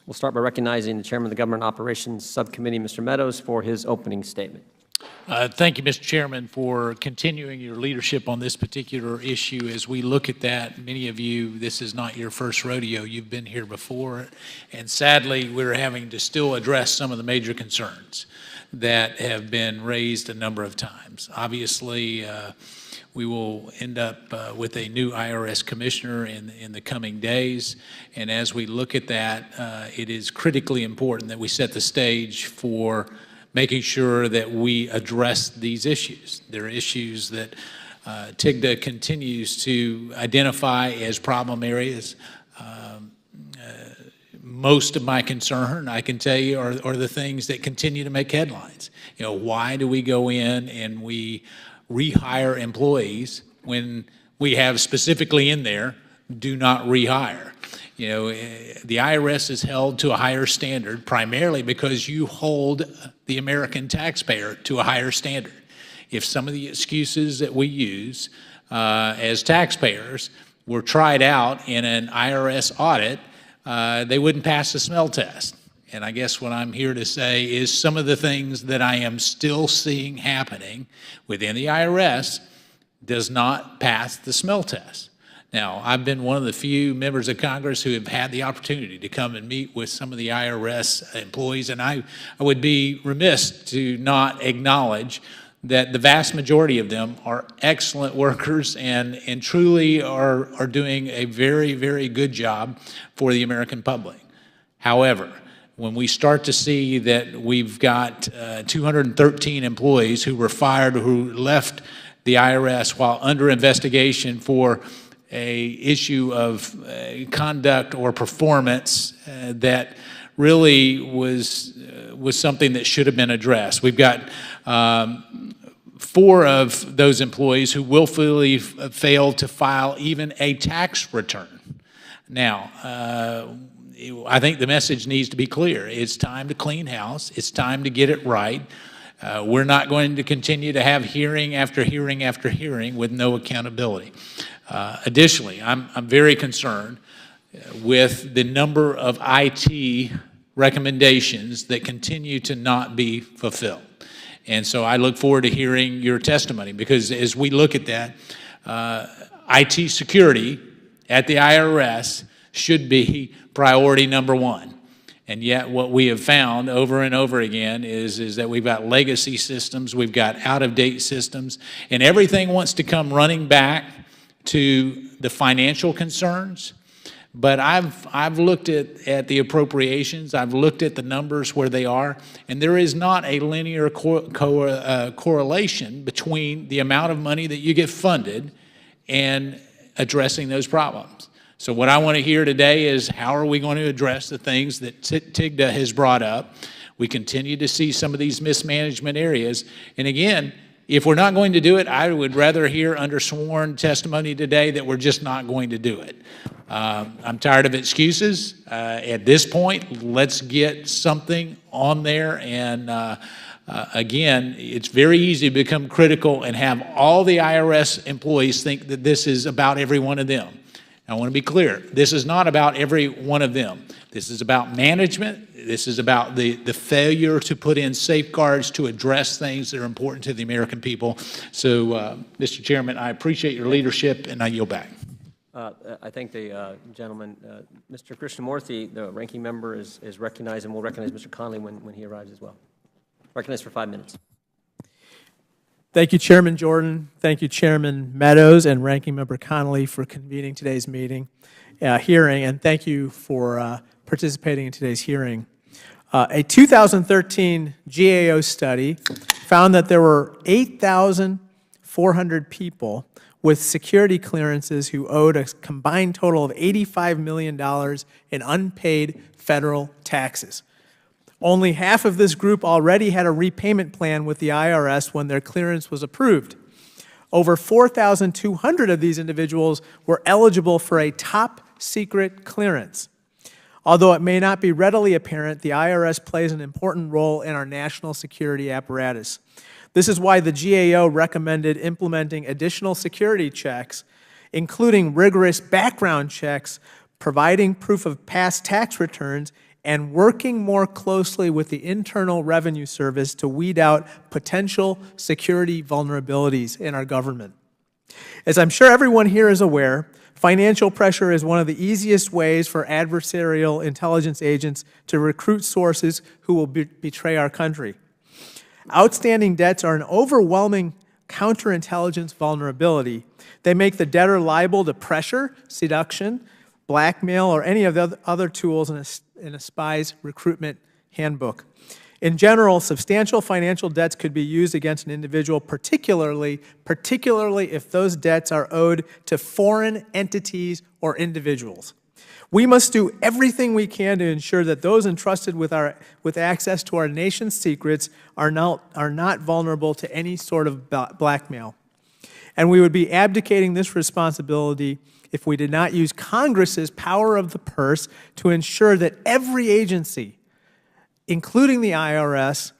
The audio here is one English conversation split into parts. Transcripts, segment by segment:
We'll start by recognizing the Chairman of the Government Operations Subcommittee, Mr. Meadows, for his opening statement. Thank you, Mr. Chairman, for continuing your leadership on this particular issue. As we look at that, many of you, this is not your first rodeo. You've been here before, and sadly, we're having to still address some of the major concerns that have been raised a number of times. Obviously, we will end up with a new IRS commissioner in the coming days, and as we look at that, it is critically important that we set the stage for making sure that we address these issues. There are issues that TIGDA continues to identify as problem areas. Most of my concern, I can tell you, are the things that continue to make headlines. You know, why do we go in and we rehire employees when we have specifically in there, do not rehire? You know, the IRS is held to a higher standard primarily because you hold the American taxpayer to a higher standard. If some of the excuses that we use as taxpayers were tried out in an IRS audit, they wouldn't pass the smell test. And I guess what I'm here to say is some of the things that I am still seeing happening within the IRS does not pass the smell test. Now, I've been one of the few members of Congress who have had the opportunity to come and meet with some of the IRS employees, and I would be remiss to not acknowledge that the vast majority of them are excellent workers and truly are doing a very, very good job for the American public. However, when we start to see that we've got 213 employees who were fired, who left the IRS while under investigation for a issue of conduct or performance that really was something that should have been addressed. We've got 4 of those employees who willfully failed to file even a tax return. Now, I think the message needs to be clear. It's time to clean house. It's time to get it right. We're not going to continue to have hearing after hearing after hearing with no accountability. Additionally, I'm very concerned with the number of IT recommendations that continue to not be fulfilled. And so I look forward to hearing your testimony, because as we look at that, IT security at the IRS should be priority number 1. And yet what we have found over and over again is that we've got legacy systems, we've got out-of-date systems, and everything wants to come running back to the financial concerns. But I've looked at the appropriations, I've looked at the numbers where they are, and there is not a linear correlation between the amount of money that you get funded and addressing those problems. So what I want to hear today is, how are we going to address the things that TIGDA has brought up? We continue to see some of these mismanagement areas. And again, if we're not going to do it, I would rather hear under sworn testimony today that we're just not going to do it. I'm tired of excuses. At this point, let's get something on there. And again, it's very easy to become critical and have all the IRS employees think that this is about every one of them. I want to be clear. This is not about every one of them. This is about management. This is about the failure to put in safeguards to address things that are important to the American people. So, Mr. Chairman, I appreciate your leadership, and I yield back. I thank the gentleman. Mr. Krishnamurthy, the ranking member, is recognized, and we'll recognize Mr. Connolly when he arrives as well. Recognized for 5 minutes. Thank you, Chairman Jordan. Thank you, Chairman Meadows and Ranking Member Connolly, for convening today's hearing, and thank you for participating in today's hearing. A 2013 GAO study found that there were 8,400 people with security clearances who owed a combined total of $85 million in unpaid federal taxes. Only half of this group already had a repayment plan with the IRS when their clearance was approved. Over 4,200 of these individuals were eligible for a top secret clearance. Although it may not be readily apparent, the IRS plays an important role in our national security apparatus. This is why the GAO recommended implementing additional security checks, including rigorous background checks, providing proof of past tax returns, and working more closely with the Internal Revenue Service to weed out potential security vulnerabilities in our government. As I'm sure everyone here is aware, financial pressure is one of the easiest ways for adversarial intelligence agents to recruit sources who will betray our country. Outstanding debts are an overwhelming counterintelligence vulnerability. They make the debtor liable to pressure, seduction, blackmail, or any of the other tools in a spy's recruitment handbook. In general, substantial financial debts could be used against an individual, particularly if those debts are owed to foreign entities or individuals. We must do everything we can to ensure that those entrusted with access to our nation's secrets are not vulnerable to any sort of blackmail. And we would be abdicating this responsibility if we did not use Congress's power of the purse to ensure that every agency, including the IRS,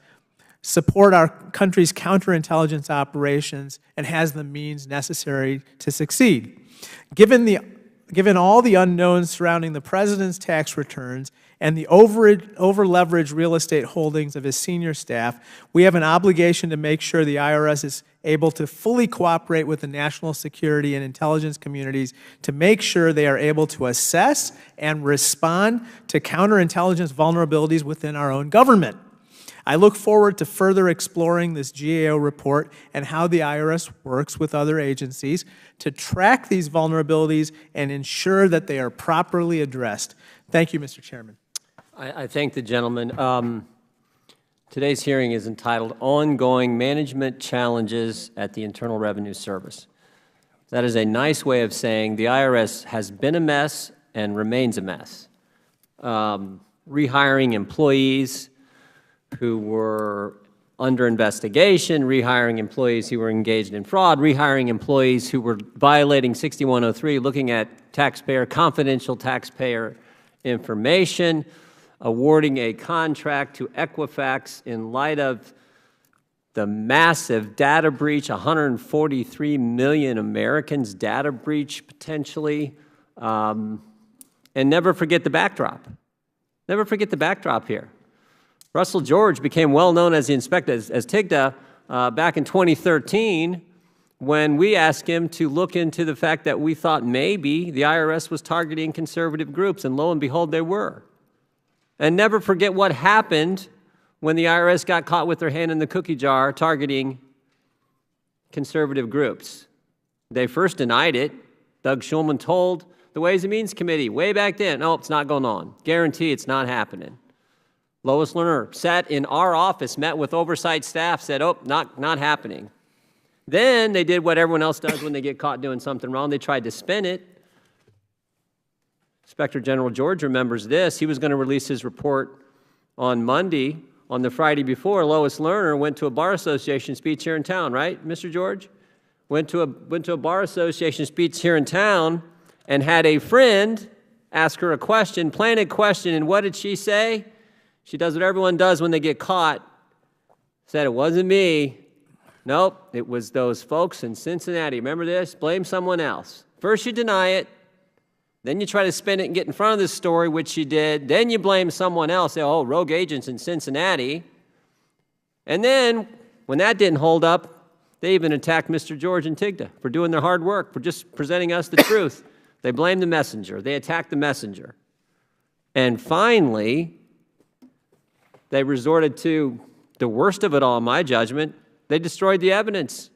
support our country's counterintelligence operations and has the means necessary to succeed. Given all the unknowns surrounding the president's tax returns and the over-leveraged real estate holdings of his senior staff, we have an obligation to make sure the IRS is able to fully cooperate with the national security and intelligence communities to make sure they are able to assess and respond to counterintelligence vulnerabilities within our own government. I look forward to further exploring this GAO report and how the IRS works with other agencies to track these vulnerabilities and ensure that they are properly addressed. Thank you, Mr. Chairman. I thank the gentleman. Today's hearing is entitled Ongoing Management Challenges at the Internal Revenue Service. That is a nice way of saying the IRS has been a mess and remains a mess. Rehiring employees who were under investigation, rehiring employees who were engaged in fraud, rehiring employees who were violating 6103, looking at confidential taxpayer information, awarding a contract to Equifax in light of the massive data breach, 143 million Americans data breach potentially, and never forget the backdrop. Never forget the backdrop here. Russell George became well known as the inspector, as TIGTA, back in 2013 when we asked him to look into the fact that we thought maybe the IRS was targeting conservative groups, and lo and behold, they were. And never forget what happened when the IRS got caught with their hand in the cookie jar targeting conservative groups. They first denied it. Doug Shulman told the Ways and Means Committee way back then, no, it's not going on. Guarantee it's not happening. Lois Lerner sat in our office, met with oversight staff, said, oh, not happening. Then they did what everyone else does when they get caught doing something wrong. They tried to spin it. Inspector General George remembers this. He was going to release his report on Monday. On the Friday before, Lois Lerner went to a bar association speech here in town, right, Mr. George? Went to a bar association speech here in town and had a friend ask her a question, planted question, and what did she say? She does what everyone does when they get caught. Said, it wasn't me. Nope, it was those folks in Cincinnati. Remember this? Blame someone else. First you deny it. Then you try to spin it and get in front of this story, which you did. Then you blame someone else. Say, oh, rogue agents in Cincinnati. And then, when that didn't hold up, they even attacked Mr. George and TIGTA for doing their hard work, for just presenting us the truth. They blamed the messenger. They attacked the messenger. And finally, they resorted to the worst of it all, in my judgment. They destroyed the evidence.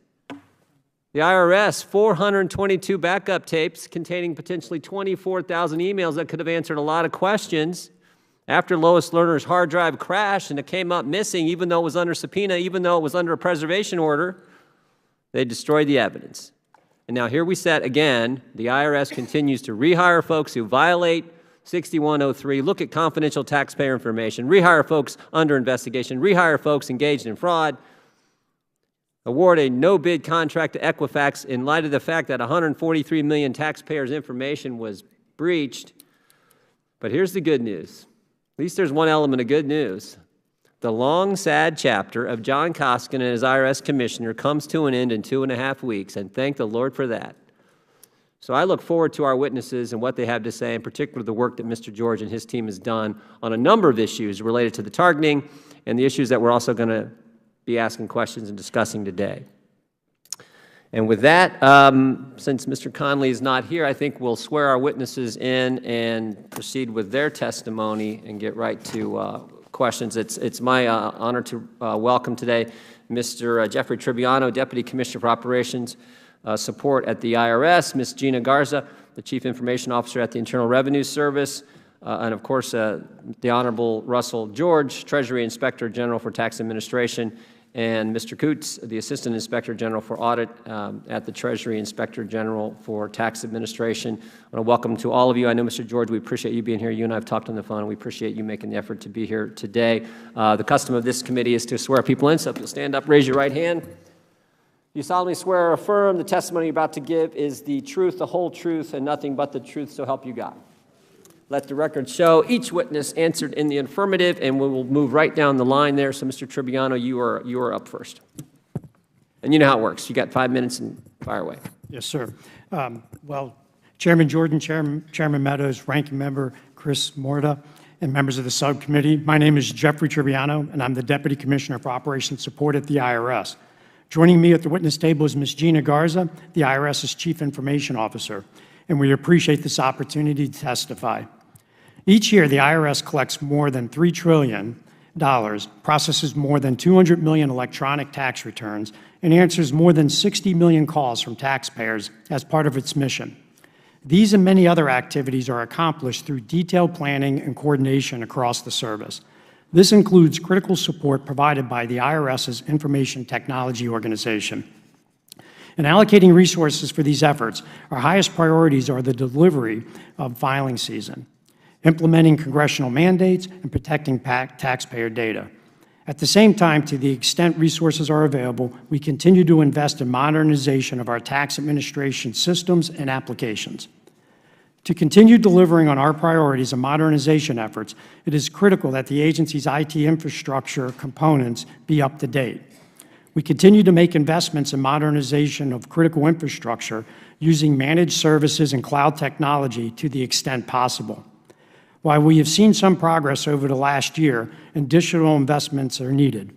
The IRS, 422 backup tapes containing potentially 24,000 emails that could have answered a lot of questions. After Lois Lerner's hard drive crashed and it came up missing, even though it was under subpoena, even though it was under a preservation order, they destroyed the evidence. And now here we sit again. The IRS continues to rehire folks who violate 6103, look at confidential taxpayer information, rehire folks under investigation, rehire folks engaged in fraud, award a no-bid contract to Equifax in light of the fact that 143 million taxpayers' information was breached. But here's the good news. At least there's one element of good news. The long, sad chapter of John Koskin and his IRS commissioner comes to an end in 2.5 weeks, and thank the Lord for that. So I look forward to our witnesses and what they have to say, in particular the work that Mr. George and his team has done on a number of issues related to the targeting and the issues that we're also going to be asking questions and discussing today. And with that, since Mr. Conley is not here, I think we'll swear our witnesses in and proceed with their testimony and get right to questions. It's my honor to welcome today Mr. Jeffrey Tribbiano, Deputy Commissioner for Operations Support at the IRS, Ms. Gina Garza, the Chief Information Officer at the Internal Revenue Service, and of course the Honorable Russell George, Treasury Inspector General for Tax Administration, and Mr. Coots, the Assistant Inspector General for Audit at the Treasury Inspector General for Tax Administration. I want to welcome to all of you. I know, Mr. George, we appreciate you being here. You and I have talked on the phone, and we appreciate you making the effort to be here today. The custom of this committee is to swear people in, so if you'll stand up, raise your right hand. You solemnly swear or affirm the testimony you're about to give is the truth, the whole truth, and nothing but the truth, so help you God. Let the record show each witness answered in the affirmative, and we will move right down the line there. So, Mr. Tribbiano, you are up first. And you know how it works. You got 5 minutes and fire away. Yes, sir. Well, Chairman Jordan, Chairman Meadows, Ranking Member Chris Morta, and members of the subcommittee, my name is Jeffrey Tribbiano, and I'm the Deputy Commissioner for Operations Support at the IRS. Joining me at the witness table is Ms. Gina Garza, the IRS's Chief Information Officer, and we appreciate this opportunity to testify. Each year, the IRS collects more than $3 trillion, processes more than 200 million electronic tax returns, and answers more than 60 million calls from taxpayers as part of its mission. These and many other activities are accomplished through detailed planning and coordination across the service. This includes critical support provided by the IRS's Information Technology Organization. In allocating resources for these efforts, our highest priorities are the delivery of filing season, implementing congressional mandates, and protecting taxpayer data. At the same time, to the extent resources are available, we continue to invest in modernization of our tax administration systems and applications. To continue delivering on our priorities and modernization efforts, it is critical that the agency's IT infrastructure components be up to date. We continue to make investments in modernization of critical infrastructure using managed services and cloud technology to the extent possible. While we have seen some progress over the last year, additional investments are needed.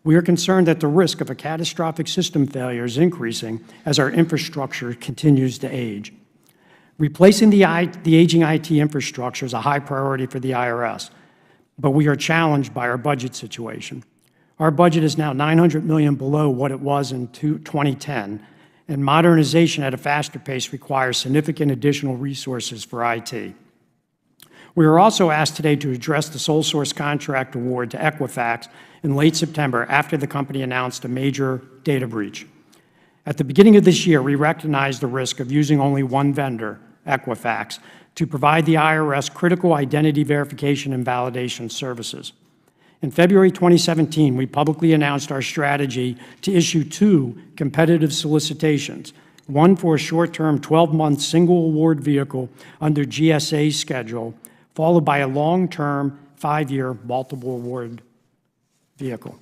We are concerned that the risk of a catastrophic system failure is increasing as our infrastructure continues to age. Replacing the aging IT infrastructure is a high priority for the IRS, but we are challenged by our budget situation. Our budget is now $900 million below what it was in 2010, and modernization at a faster pace requires significant additional resources for IT. We are also asked today to address the sole source contract award to Equifax in late September after the company announced a major data breach. At the beginning of this year, we recognized the risk of using only one vendor, Equifax, to provide the IRS critical identity verification and validation services. In February 2017, we publicly announced our strategy to issue 2 competitive solicitations, one for a short-term 12-month single award vehicle under GSA's schedule, followed by a long-term 5-year multiple award vehicle.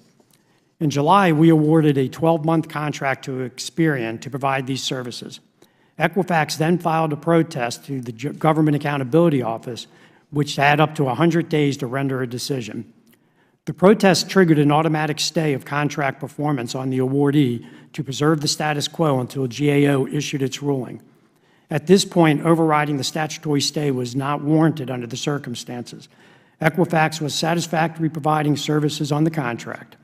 In July, we awarded a 12-month contract to Experian to provide these services. Equifax then filed a protest to the Government Accountability Office, which had up to 100 days to render a decision. The protest triggered an automatic stay of contract performance on the awardee to preserve the status quo until GAO issued its ruling. At this point, overriding the statutory stay was not warranted under the circumstances. Equifax was satisfactorily providing services on the contract.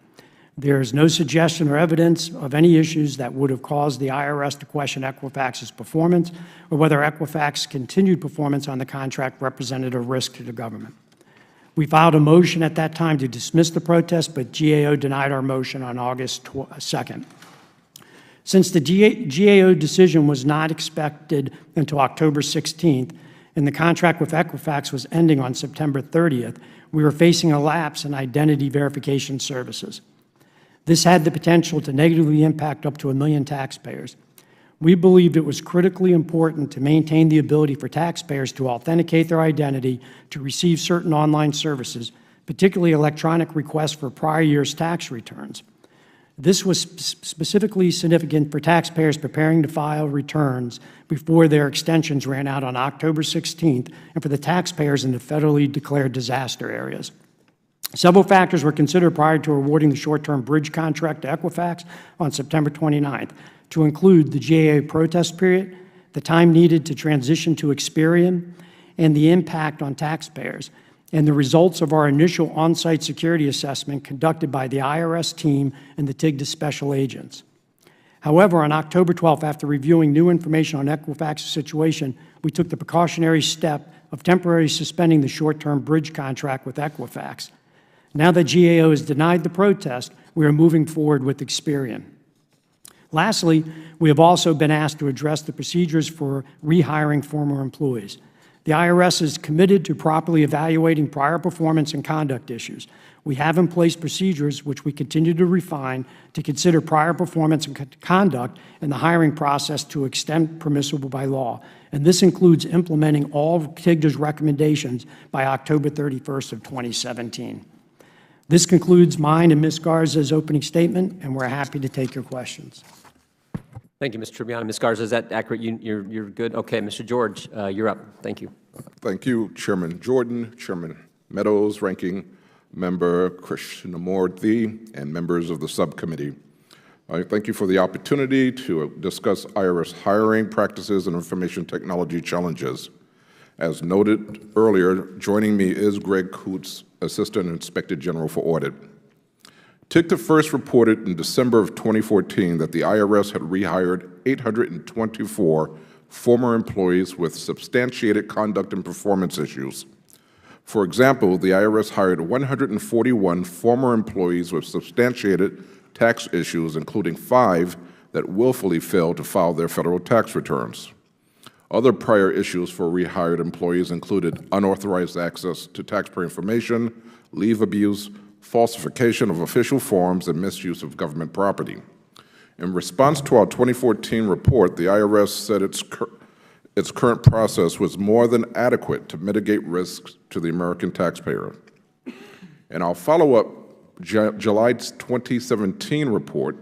There is no suggestion or evidence of any issues that would have caused the IRS to question Equifax's performance or whether Equifax's continued performance on the contract represented a risk to the government. We filed a motion at that time to dismiss the protest, but GAO denied our motion on August 2nd. Since the GAO decision was not expected until October 16th, and the contract with Equifax was ending on September 30th, we were facing a lapse in identity verification services. This had the potential to negatively impact up to 1 million taxpayers. We believed it was critically important to maintain the ability for taxpayers to authenticate their identity to receive certain online services, particularly electronic requests for prior year's tax returns. This was specifically significant for taxpayers preparing to file returns before their extensions ran out on October 16th, and for the taxpayers in the federally declared disaster areas. Several factors were considered prior to awarding the short-term bridge contract to Equifax on September 29th, to include the GAO protest period, the time needed to transition to Experian, and the impact on taxpayers, and the results of our initial on-site security assessment conducted by the IRS team and the TIGTA special agents. However, on October 12th, after reviewing new information on Equifax's situation, we took the precautionary step of temporarily suspending the short-term bridge contract with Equifax. Now that GAO has denied the protest, we are moving forward with Experian. Lastly, we have also been asked to address the procedures for rehiring former employees. The IRS is committed to properly evaluating prior performance and conduct issues. We have in place procedures which we continue to refine to consider prior performance and conduct in the hiring process to extent permissible by law. And this includes implementing all of TIGTA's recommendations by October 31st of 2017. This concludes mine and Ms. Garza's opening statement, and we're happy to take your questions. Thank you, Mr. Tribbiani. Ms. Garza, is that accurate? You're good? Okay, Mr. George, you're up. Thank you. Thank you, Chairman Jordan, Chairman Meadows, Ranking Member Krishnamurthy, and members of the subcommittee. I thank you for the opportunity to discuss IRS hiring practices and information technology challenges. As noted earlier, joining me is Greg Coots, Assistant Inspector General for Audit. TIGTA first reported in December of 2014 that the IRS had rehired 824 former employees with substantiated conduct and performance issues. For example, the IRS hired 141 former employees with substantiated tax issues, including 5 that willfully failed to file their federal tax returns. Other prior issues for rehired employees included unauthorized access to taxpayer information, leave abuse, falsification of official forms, and misuse of government property. In response to our 2014 report, the IRS said its current process was more than adequate to mitigate risks to the American taxpayer. In our follow-up July 2017 report,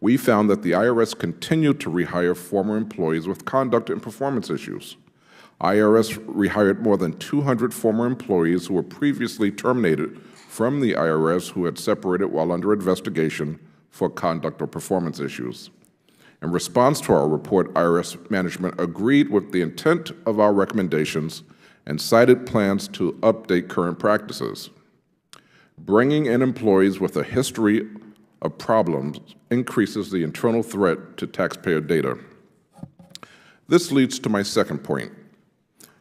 we found that the IRS continued to rehire former employees with conduct and performance issues. IRS rehired more than 200 former employees who were previously terminated from the IRS who had separated while under investigation for conduct or performance issues. In response to our report, IRS management agreed with the intent of our recommendations and cited plans to update current practices. Bringing in employees with a history of problems increases the internal threat to taxpayer data. This leads to my second point: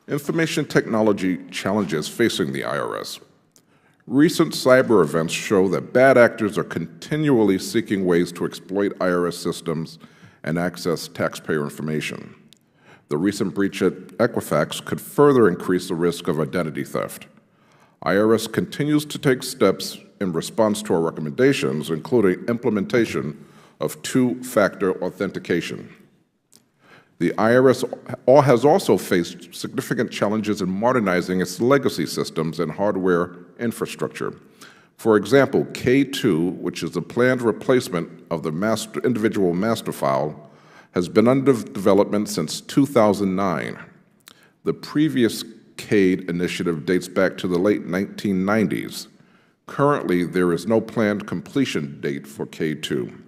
information technology challenges facing the IRS. Recent cyber events show that bad actors are continually seeking ways to exploit IRS systems and access taxpayer information. The recent breach at Equifax could further increase the risk of identity theft. IRS continues to take steps in response to our recommendations, including implementation of two-factor authentication. The IRS has also faced significant challenges in modernizing its legacy systems and hardware infrastructure. For example, K2, which is the planned replacement of the individual master file, has been under development since 2009. The previous CADE initiative dates back to the late 1990s. Currently, there is no planned completion date for K2.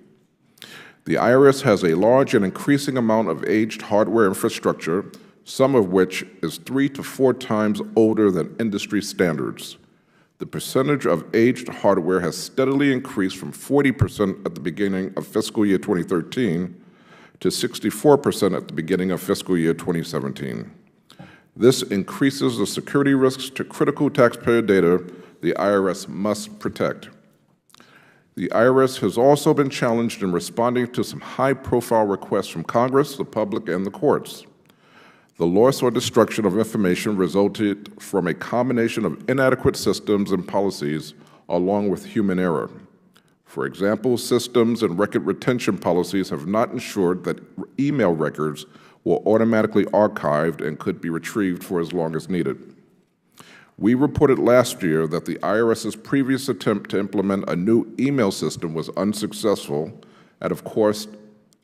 The IRS has a large and increasing amount of aged hardware infrastructure, some of which is 3 to 4 times older than industry standards. The percentage of aged hardware has steadily increased from 40% at the beginning of fiscal year 2013 to 64% at the beginning of fiscal year 2017. This increases the security risks to critical taxpayer data the IRS must protect. The IRS has also been challenged in responding to some high-profile requests from Congress, the public, and the courts. The loss or destruction of information resulted from a combination of inadequate systems and policies along with human error. For example, systems and record retention policies have not ensured that email records were automatically archived and could be retrieved for as long as needed. We reported last year that the IRS's previous attempt to implement a new email system was unsuccessful at a cost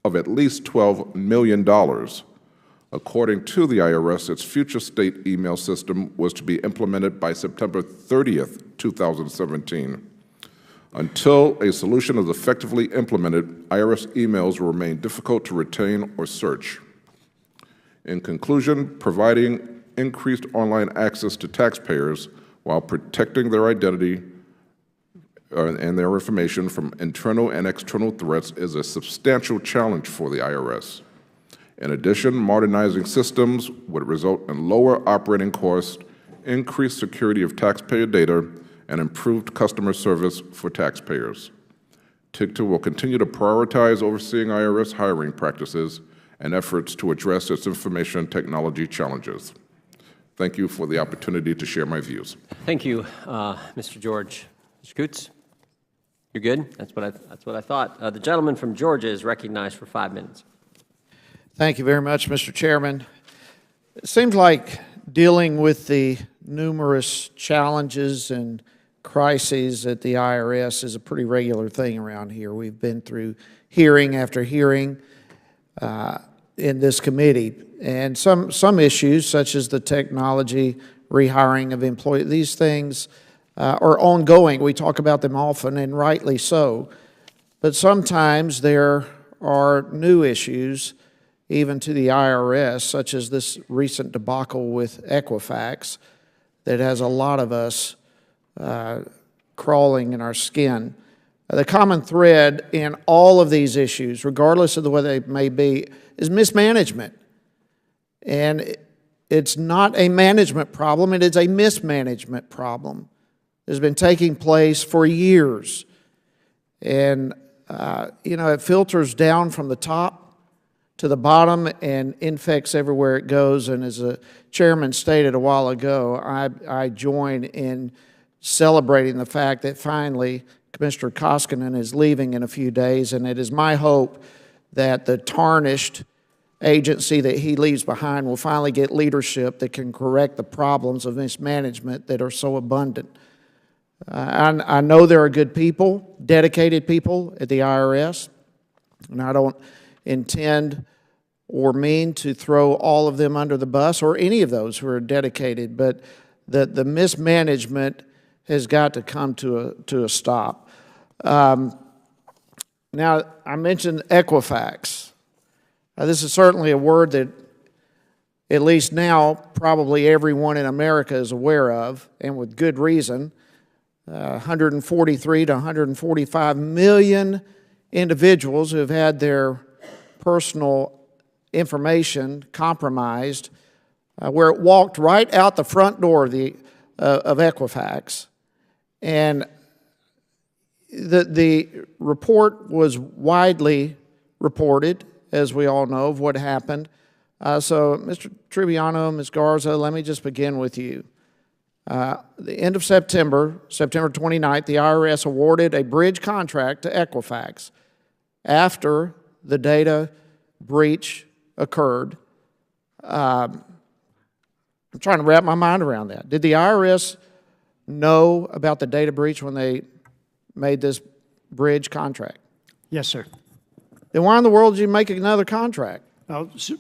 of at least $12 million. According to the IRS, its future state email system was to be implemented by September 30th, 2017. Until a solution is effectively implemented, IRS emails will remain difficult to retain or search. In conclusion, providing increased online access to taxpayers while protecting their identity and their information from internal and external threats is a substantial challenge for the IRS. In addition, modernizing systems would result in lower operating costs, increased security of taxpayer data, and improved customer service for taxpayers. TIGTA will continue to prioritize overseeing IRS hiring practices and efforts to address its information technology challenges. Thank you for the opportunity to share my views. Thank you, Mr. George. Mr. Coots, you're good? That's what I thought. The gentleman from Georgia is recognized for 5 minutes. Thank you very much, Mr. Chairman. It seems like dealing with the numerous challenges and crises at the IRS is a pretty regular thing around here. We've been through hearing after hearing in this committee. And some issues, such as the technology, rehiring of employees, these things are ongoing. We talk about them often, and rightly so. But sometimes there are new issues, even to the IRS, such as this recent debacle with Equifax that has a lot of us crawling in our skin. The common thread in all of these issues, regardless of what they may be, is mismanagement. And it's not a management problem, it is a mismanagement problem. It's been taking place for years. And, it filters down from the top to the bottom and infects everywhere it goes. And as the chairman stated a while ago, I join in celebrating the fact that finally Commissioner Koskinen is leaving in a few days, and it is my hope that the tarnished agency that he leaves behind will finally get leadership that can correct the problems of mismanagement that are so abundant. I know there are good people, dedicated people at the IRS, and I don't intend or mean to throw all of them under the bus or any of those who are dedicated, but the mismanagement has got to come to a stop. Now, I mentioned Equifax. This is certainly a word that, at least now, probably everyone in America is aware of, and with good reason. 143 to 145 million individuals who have had their personal information compromised, where it walked right out the front door of Equifax. And the report was widely reported, as we all know, of what happened. So, Mr. Triviano, Ms. Garza, let me just begin with you. The end of September 29th, the IRS awarded a bridge contract to Equifax after the data breach occurred. I'm trying to wrap my mind around that. Did the IRS know about the data breach when they made this bridge contract? Yes, sir. Then why in the world did you make another contract?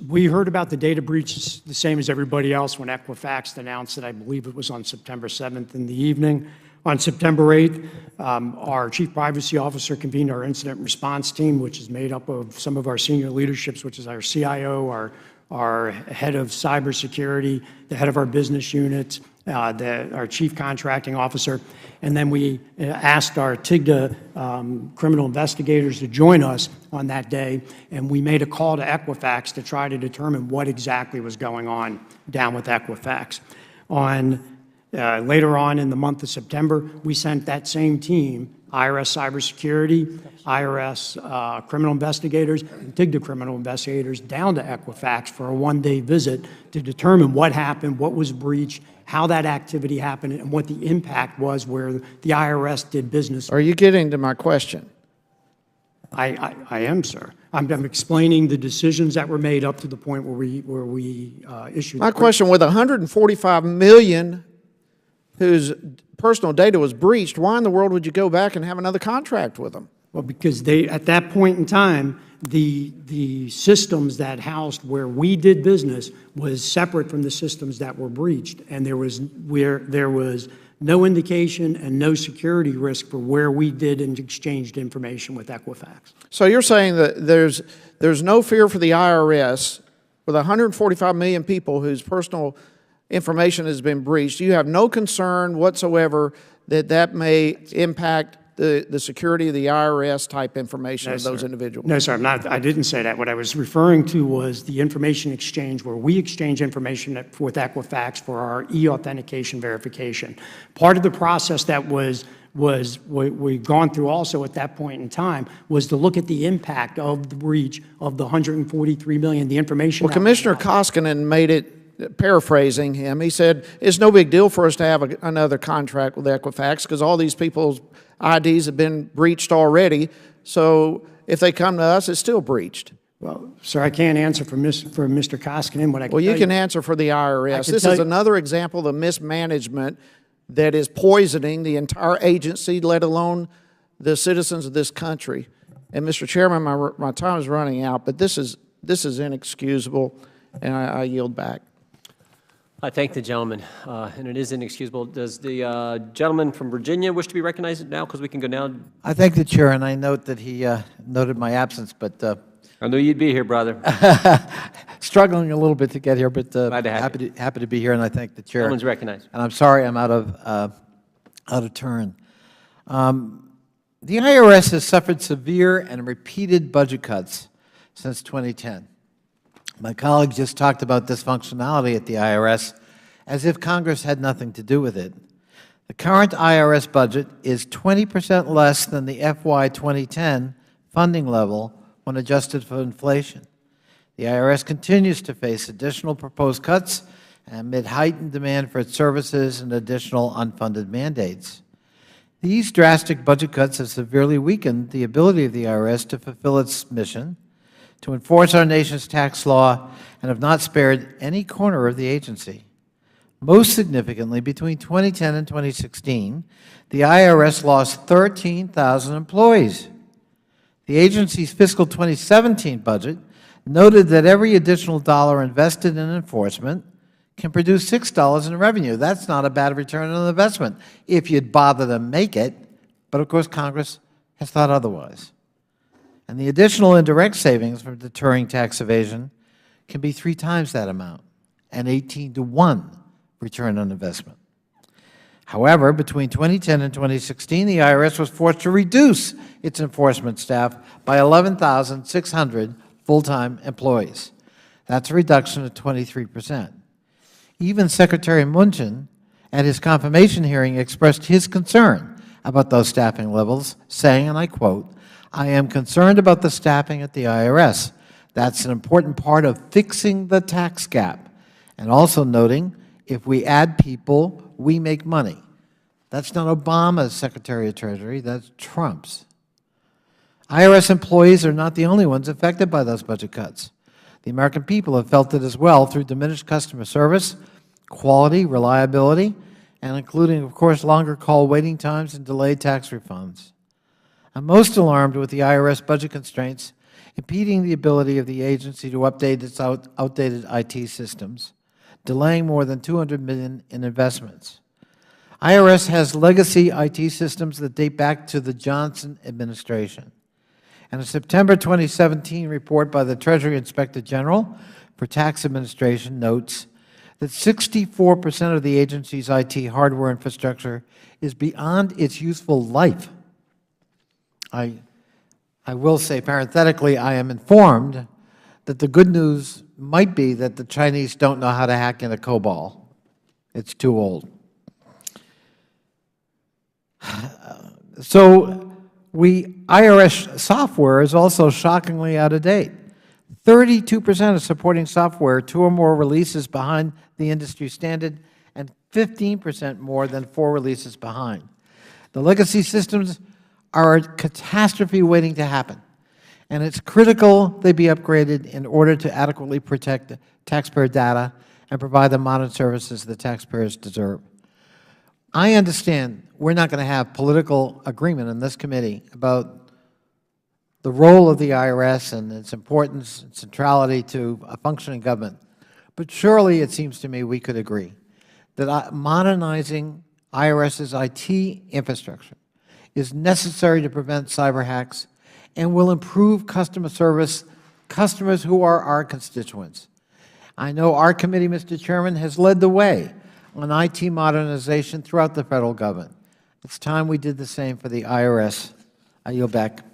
We heard about the data breach the same as everybody else when Equifax announced it. I believe it was on September 7th in the evening. On September 8th, our Chief Privacy Officer convened our incident response team, which is made up of some of our senior leaderships, which is our CIO, our head of cybersecurity, the head of our business unit, our chief contracting officer, and then we asked our TIGTA criminal investigators to join us on that day, and we made a call to Equifax to try to determine what exactly was going on down with Equifax. Later on in the month of September, we sent that same team, IRS cybersecurity, IRS criminal investigators, and TIGTA criminal investigators down to Equifax for a one-day visit to determine what happened, what was breached, how that activity happened, and what the impact was where the IRS did business. Are you getting to my question? I am, sir. I'm explaining the decisions that were made up to the point where we issued. My question, with 145 million whose personal data was breached, why in the world would you go back and have another contract with them? Well, because they, at that point in time, the systems that housed where we did business was separate from the systems that were breached. And there was no indication and no security risk for where we did and exchanged information with Equifax. So you're saying that there's no fear for the IRS with 145 million people whose personal information has been breached. You have no concern whatsoever that that may impact the security of the IRS type information of those individuals? No, sir, I didn't say that. What I was referring to was the information exchange where we exchange information with Equifax for our e-authentication verification. Part of the process that we've gone through also at that point in time was to look at the impact of the breach of the 143 million, the information. Well, Commissioner Koskinen made it, paraphrasing him, he said, it's no big deal for us to have another contract with Equifax because all these people's IDs have been breached already, so if they come to us, it's still breached. Well, sir, I can't answer for Mr. Koskinen. What I can Well, you can answer for the IRS. This is another example of mismanagement that is poisoning the entire agency, let alone the citizens of this country. And Mr. Chairman, my time is running out, but this is inexcusable, and I yield back. I thank the gentleman, and it is inexcusable. Does the gentleman from Virginia wish to be recognized now? Because we can go now. I thank the chair, and I note that he noted my absence, but I knew you'd be here, brother. struggling a little bit to get here, but Glad to have happy to be here, and I thank the chair. Gentleman's recognized. And I'm sorry I'm out of turn. The IRS has suffered severe and repeated budget cuts since 2010. My colleague just talked about dysfunctionality at the IRS as if Congress had nothing to do with it. The current IRS budget is 20% less than the FY 2010 funding level when adjusted for inflation. The IRS continues to face additional proposed cuts amid heightened demand for its services and additional unfunded mandates. These drastic budget cuts have severely weakened the ability of the IRS to fulfill its mission, to enforce our nation's tax law, and have not spared any corner of the agency. Most significantly, between 2010 and 2016, the IRS lost 13,000 employees. The agency's fiscal 2017 budget noted that every additional dollar invested in enforcement can produce $6 in revenue. That's not a bad return on investment if you'd bother to make it, but of course Congress has thought otherwise. And the additional indirect savings from deterring tax evasion can be 3 times that amount, an 18-to-1 return on investment. However, between 2010 and 2016, the IRS was forced to reduce its enforcement staff by 11,600 full-time employees. That's a reduction of 23%. Even Secretary Mnuchin, at his confirmation hearing, expressed his concern about those staffing levels, saying, and I quote, "I am concerned about the staffing at the IRS. That's an important part of fixing the tax gap." And also noting, if we add people, we make money. That's not Obama's Secretary of Treasury, that's Trump's. IRS employees are not the only ones affected by those budget cuts. The American people have felt it as well through diminished customer service, quality, reliability, and including, of course, longer call waiting times and delayed tax refunds. I'm most alarmed with the IRS budget constraints impeding the ability of the agency to update its outdated IT systems, delaying more than $200 million in investments. IRS has legacy IT systems that date back to the Johnson administration. And a September 2017 report by the Treasury Inspector General for Tax Administration notes that 64% of the agency's IT hardware infrastructure is beyond its useful life. I will say parenthetically, I am informed that the good news might be that the Chinese don't know how to hack into COBOL. It's too old. So IRS software is also shockingly out of date. 32% of supporting software 2 or more releases behind the industry standard, and 15% more than 4 releases behind. The legacy systems are a catastrophe waiting to happen, and it's critical they be upgraded in order to adequately protect taxpayer data and provide the modern services the taxpayers deserve. I understand we're not going to have political agreement in this committee about the role of the IRS and its importance and centrality to a functioning government. But surely it seems to me we could agree that modernizing IRS's IT infrastructure is necessary to prevent cyber hacks and will improve customer service, customers who are our constituents. I know our committee, Mr. Chairman, has led the way on IT modernization throughout the federal government. It's time we did the same for the IRS. I yield back.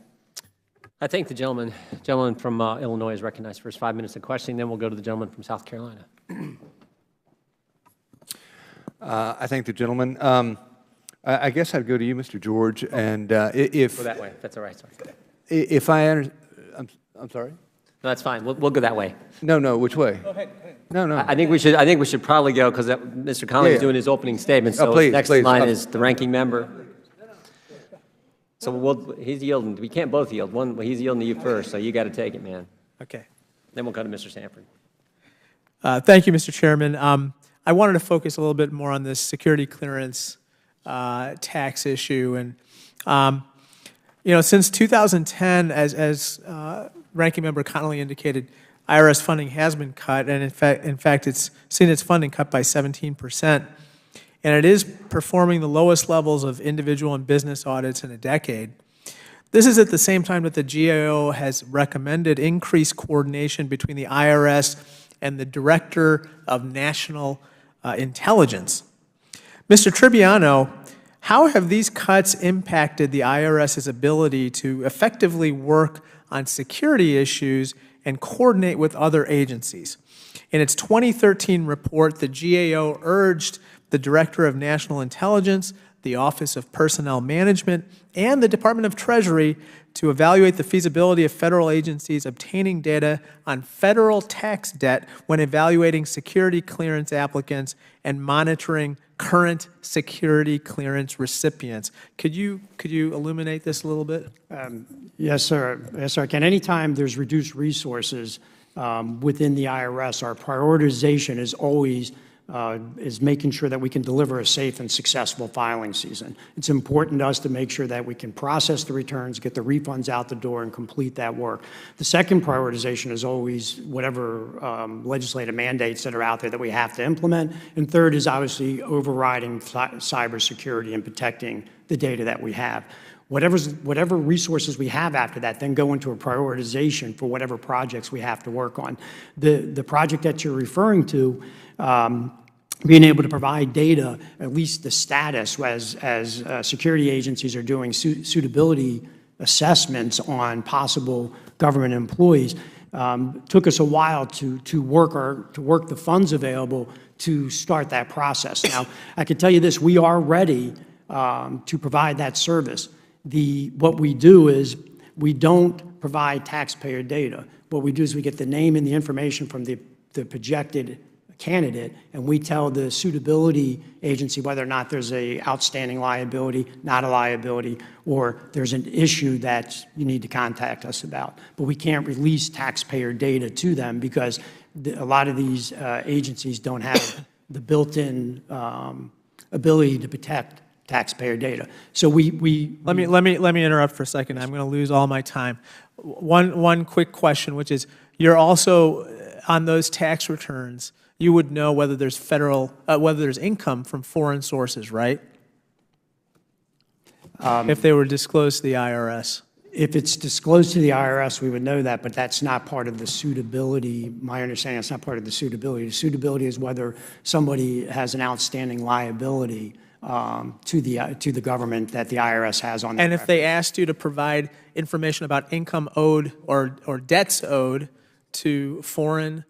I thank the gentleman from Illinois is recognized for his 5 minutes of questioning. Then we'll go to the gentleman from South Carolina. I thank the gentleman. I guess I'd go to you, Mr. George, and if... Go that way. That's all right. Sorry. If I understand... I'm sorry? No, that's fine. We'll go that way. No, which way? No. I think we should probably go because Mr. Connolly is doing his opening statement. So please, next please. in line is the ranking member. So he's yielding. We can't both yield. He's yielding to you first, so you got to take it, man. Okay. Then we'll go to Mr. Sanford. Thank you, Mr. Chairman. I wanted to focus a little bit more on this security clearance tax issue. And, since 2010, as Ranking Member Connolly indicated, IRS funding has been cut, and in fact, it's seen its funding cut by 17%. And it is performing the lowest levels of individual and business audits in a decade. This is at the same time that the GAO has recommended increased coordination between the IRS and the Director of National Intelligence. Mr. Tribbiano, how have these cuts impacted the IRS's ability to effectively work on security issues and coordinate with other agencies? In its 2013 report, the GAO urged the Director of National Intelligence, the Office of Personnel Management, and the Department of Treasury to evaluate the feasibility of federal agencies obtaining data on federal tax debt when evaluating security clearance applicants and monitoring current security clearance recipients. Could you illuminate this a little bit? Yes, sir. Yes, sir. Anytime there's reduced resources within the IRS, our prioritization is always is making sure that we can deliver a safe and successful filing season. It's important to us to make sure that we can process the returns, get the refunds out the door, and complete that work. The second prioritization is always whatever legislative mandates that are out there that we have to implement. And third is obviously overriding cybersecurity and protecting the data that we have. Whatever resources we have after that then go into a prioritization for whatever projects we have to work on. The project that you're referring to, being able to provide data, at least the status as security agencies are doing suitability assessments on possible government employees, took us a while to work the funds available to start that process. Now, I can tell you this: we are ready to provide that service. What we do is we don't provide taxpayer data. What we do is we get the name and the information from the projected candidate, and we tell the suitability agency whether or not there's a outstanding liability, not a liability, or there's an issue that you need to contact us about. But we can't release taxpayer data to them because a lot of these agencies don't have the built-in ability to protect taxpayer data. So let me interrupt for a second. I'm going to lose all my time. One quick question, which is, you're also on those tax returns, you would know whether there's whether there's income from foreign sources, right? If they were disclosed to the IRS. If it's disclosed to the IRS, we would know that, but that's not part of the suitability. My understanding, it's not part of the suitability. The suitability is whether somebody has an outstanding liability to the government that the IRS has on their And if they asked you to provide information about income owed or debts owed to foreign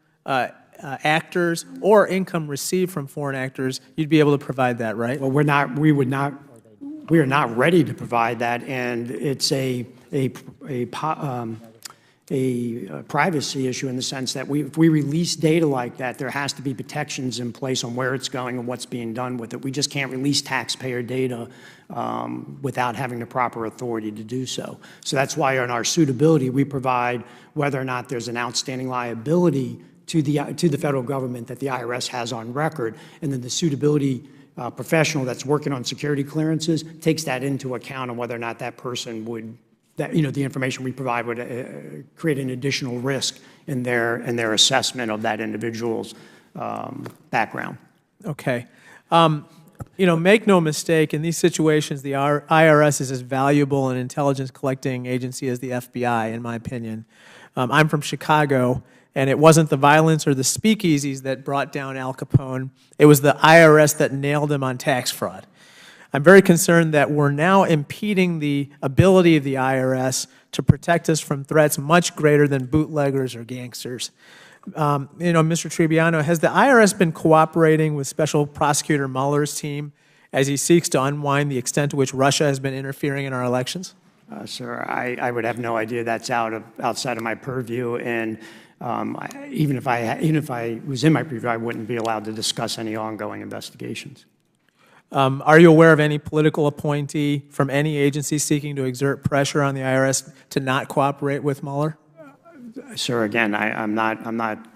actors or income received from foreign actors, you'd be able to provide that, right? Well, we are not ready to provide that, and it's a privacy issue in the sense that if we release data like that, there has to be protections in place on where it's going and what's being done with it. We just can't release taxpayer data without having the proper authority to do so. So that's why in our suitability, we provide whether or not there's an outstanding liability to the federal government that the IRS has on record, and then the suitability professional that's working on security clearances takes that into account on whether or not that person would, that, the information we provide would create an additional risk in their assessment of that individual's background. Okay. Make no mistake, in these situations, the IRS is as valuable an intelligence collecting agency as the FBI, in my opinion. I'm from Chicago, and it wasn't the violence or the speakeasies that brought down Al Capone. It was the IRS that nailed him on tax fraud. I'm very concerned that we're now impeding the ability of the IRS to protect us from threats much greater than bootleggers or gangsters. Mr. Tribbiano, has the IRS been cooperating with Special Prosecutor Mueller's team as he seeks to unwind the extent to which Russia has been interfering in our elections? Sir, I would have no idea. That's outside of my purview, and even if I was in my purview, I wouldn't be allowed to discuss any ongoing investigations. Are you aware of any political appointee from any agency seeking to exert pressure on the IRS to not cooperate with Mueller? Sir, again, I'm not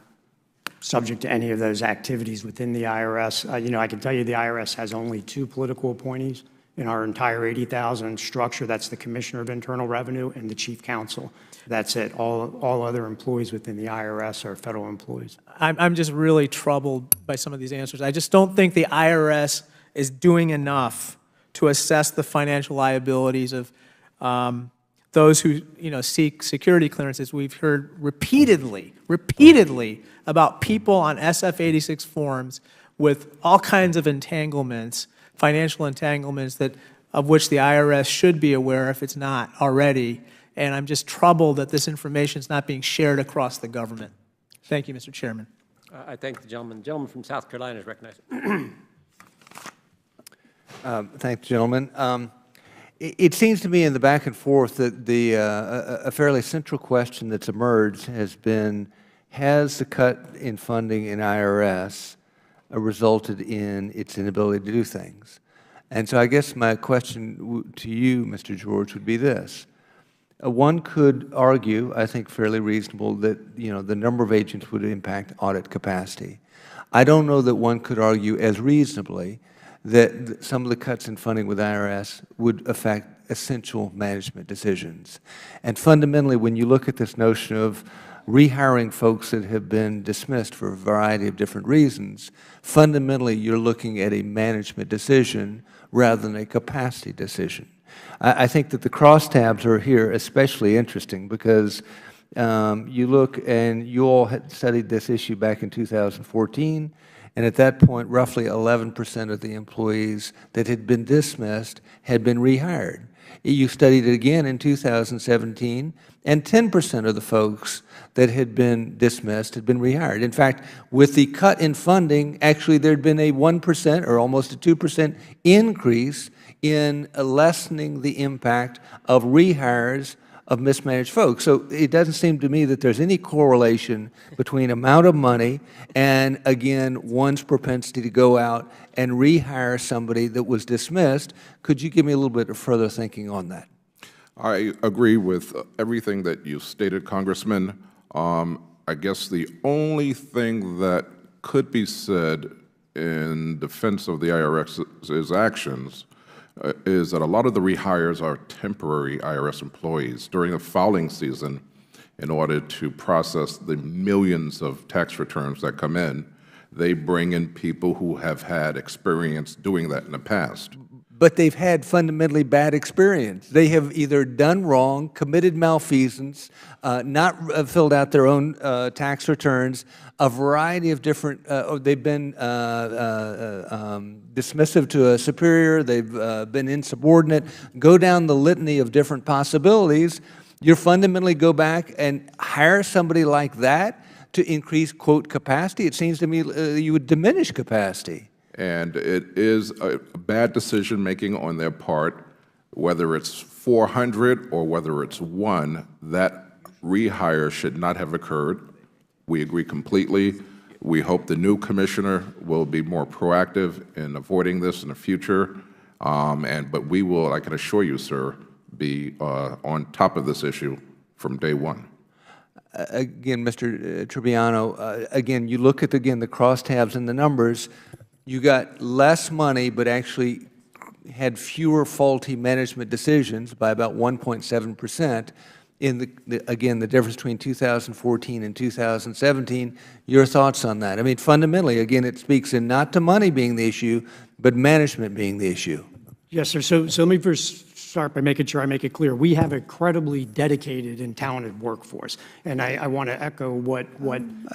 subject to any of those activities within the IRS. I can tell you the IRS has only 2 political appointees in our entire 80,000 structure. That's the Commissioner of Internal Revenue and the Chief Counsel. That's it. All other employees within the IRS are federal employees. I'm just really troubled by some of these answers. I just don't think the IRS is doing enough to assess the financial liabilities of those who seek security clearances. We've heard repeatedly about people on SF-86 forms with all kinds of entanglements, financial entanglements of which the IRS should be aware if it's not already. And I'm just troubled that this information is not being shared across the government. Thank you, Mr. Chairman. I thank the gentleman. The gentleman from South Carolina is recognized. Thank you, gentlemen. It seems to me in the back and forth that a fairly central question that's emerged has been, has the cut in funding in IRS resulted in its inability to do things? And so I guess my question to you, Mr. George, would be this. One could argue, I think fairly reasonable, that the number of agents would impact audit capacity. I don't know that one could argue as reasonably that some of the cuts in funding with IRS would affect essential management decisions. And fundamentally, when you look at this notion of rehiring folks that have been dismissed for a variety of different reasons, fundamentally you're looking at a management decision rather than a capacity decision. I think that the crosstabs are here especially interesting because you look, and you all had studied this issue back in 2014, and at that point, roughly 11% of the employees that had been dismissed had been rehired. You studied it again in 2017, and 10% of the folks that had been dismissed had been rehired. In fact, with the cut in funding, actually there had been a 1% or almost a 2% increase in lessening the impact of rehires of mismanaged folks. So it doesn't seem to me that there's any correlation between amount of money and, again, one's propensity to go out and rehire somebody that was dismissed. Could you give me a little bit of further thinking on that? I agree with everything that you stated, Congressman. I guess the only thing that could be said in defense of the IRS's actions is that a lot of the rehires are temporary IRS employees during the filing season in order to process the millions of tax returns that come in. They bring in people who have had experience doing that in the past. But they've had fundamentally bad experience. They have either done wrong, committed malfeasance, not filled out their own tax returns, a variety of different, they've been dismissive to a superior, they've been insubordinate, go down the litany of different possibilities. You fundamentally go back and hire somebody like that to increase, quote, capacity. It seems to me you would diminish capacity. And it is a bad decision-making on their part, whether it's 400 or whether it's 1, that rehire should not have occurred. We agree completely. We hope the new commissioner will be more proactive in avoiding this in the future. But we will, I can assure you, sir, be on top of this issue from day one. Again, Mr. Tribbiano, again, you look at, again, the crosstabs and the numbers. you got less money, but actually had fewer faulty management decisions by about 1.7%. In again, the difference between 2014 and 2017, your thoughts on that? I mean, fundamentally, again, it speaks in not to money being the issue, but management being the issue. Yes, sir. So let me first start by making sure I make it clear. We have an incredibly dedicated and talented workforce, and I want to echo what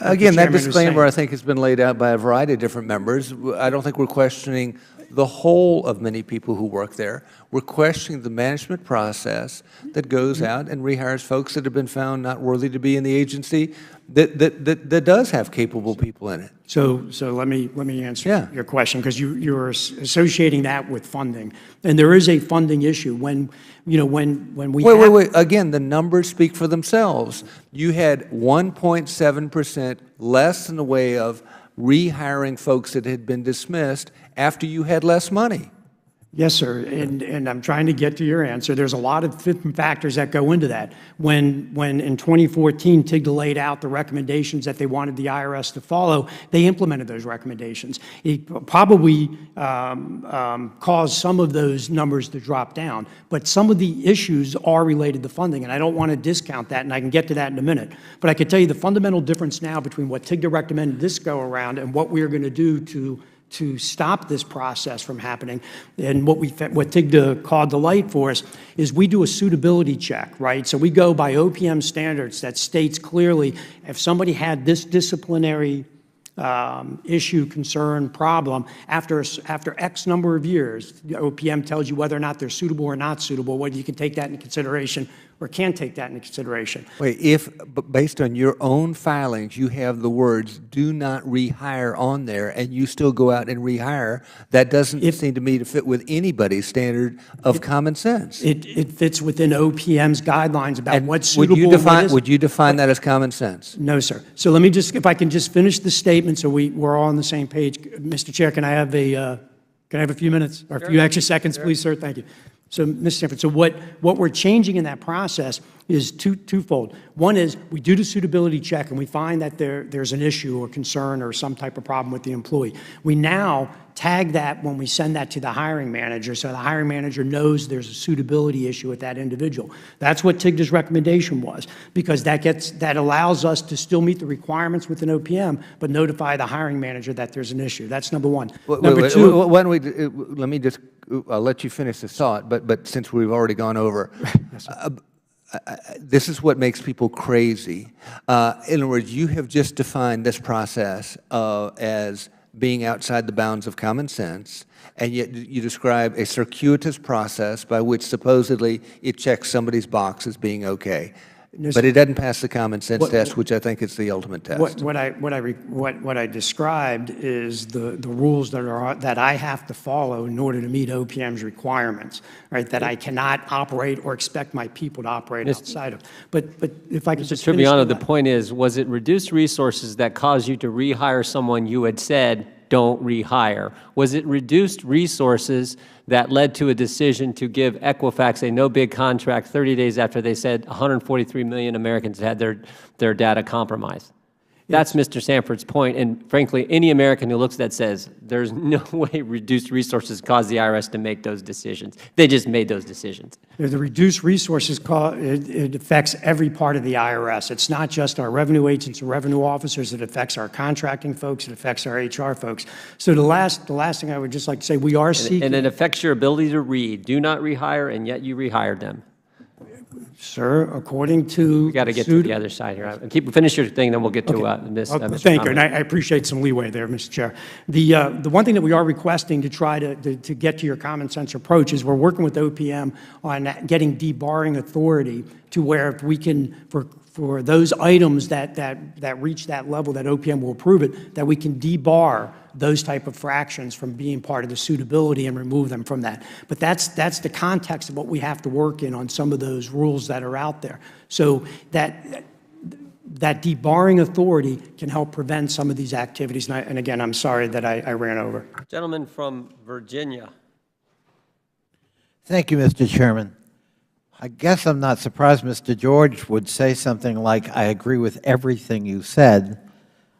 again, that disclaimer, I saying. think, has been laid out by a variety of different members. I don't think we're questioning the whole of many people who work there. We're questioning the management process that goes out and rehires folks that have been found not worthy to be in the agency that does have capable people in it. So let me answer your question, because you're associating that with funding, and there is a funding issue when we Wait. Again, the numbers speak for themselves. You had 1.7% less in the way of rehiring folks that had been dismissed after you had less money. Yes, sir, and I'm trying to get to your answer. There's a lot of different factors that go into that. When in 2014, TIGTA laid out the recommendations that they wanted the IRS to follow, they implemented those recommendations. It probably caused some of those numbers to drop down, but some of the issues are related to funding, and I don't want to discount that, and I can get to that in a minute. But I can tell you the fundamental difference now between what TIGTA recommended this go-around and what we are going to do to stop this process from happening, and what TIGTA called the light for us, is we do a suitability check, right? So we go by OPM standards that states clearly if somebody had this disciplinary issue, concern, problem, after X number of years, the OPM tells you whether or not they're suitable or not suitable, whether you can take that into consideration or can't take that into consideration. Wait, but based on your own filings, you have the words "do not rehire" on there, and you still go out and rehire, that doesn't seem to me to fit with anybody's standard of common sense. It fits within OPM's guidelines about And what's suitable and what isn't. would you define that as common sense? No, sir. So let me just, if I can just finish the statement so we're all on the same page. Mr. Chair, can I have a few minutes or a few extra seconds, please, sir? Thank you. So, Mr. Sanford, so what we're changing in that process is twofold. One is we do the suitability check and we find that there's an issue or concern or some type of problem with the employee. We now tag that when we send that to the hiring manager, so the hiring manager knows there's a suitability issue with that individual. That's what TIGTA's recommendation was, because that allows us to still meet the requirements within OPM, but notify the hiring manager that there's an issue. That's number one. Number two. Why don't we, let me just, I'll let you finish this thought, but since we've already gone over, Yes, this is what makes people crazy. In other words, you have just defined this process as being outside the bounds of common sense, and yet you describe a circuitous process by which supposedly it checks somebody's box as being okay. But it doesn't pass the common sense test, which I think is the ultimate test. What I described is the rules that I have to follow in order to meet OPM's requirements, right? That I cannot operate or expect my people to operate outside of. But if I could just finish Tribbiano, the point is, was it reduced resources that caused you to rehire someone you had said don't rehire? Was it reduced resources that led to a decision to give Equifax a no-bid contract 30 days after they said 143 million Americans had their data compromised? That's Mr. Sanford's point, and frankly, any American who looks at that says there's no way reduced resources caused the IRS to make those decisions. They just made those decisions. The reduced resources, it affects every part of the IRS. It's not just our revenue agents and revenue officers. It affects our contracting folks. It affects our HR folks. So the last thing I would just like to say, we are seeking. And it affects your ability to read. Do not rehire, and yet you rehired them. Sir, according to... We got to get to the other side here. Finish your thing, then we'll get to Mr. Thank you, and I appreciate some leeway there, Mr. Chair. The one thing that we are requesting to try to get to your common sense approach is we're working with OPM on getting debarring authority to where if we can, for those items that reach that level that OPM will approve it, that we can debar those type of fractions from being part of the suitability and remove them from that. But that's the context of what we have to work in on some of those rules that are out there. So that debarring authority can help prevent some of these activities. And again, I'm sorry that I ran over. Gentleman from Virginia. Thank you, Mr. Chairman. I guess I'm not surprised Mr. George would say something like, I agree with everything you said,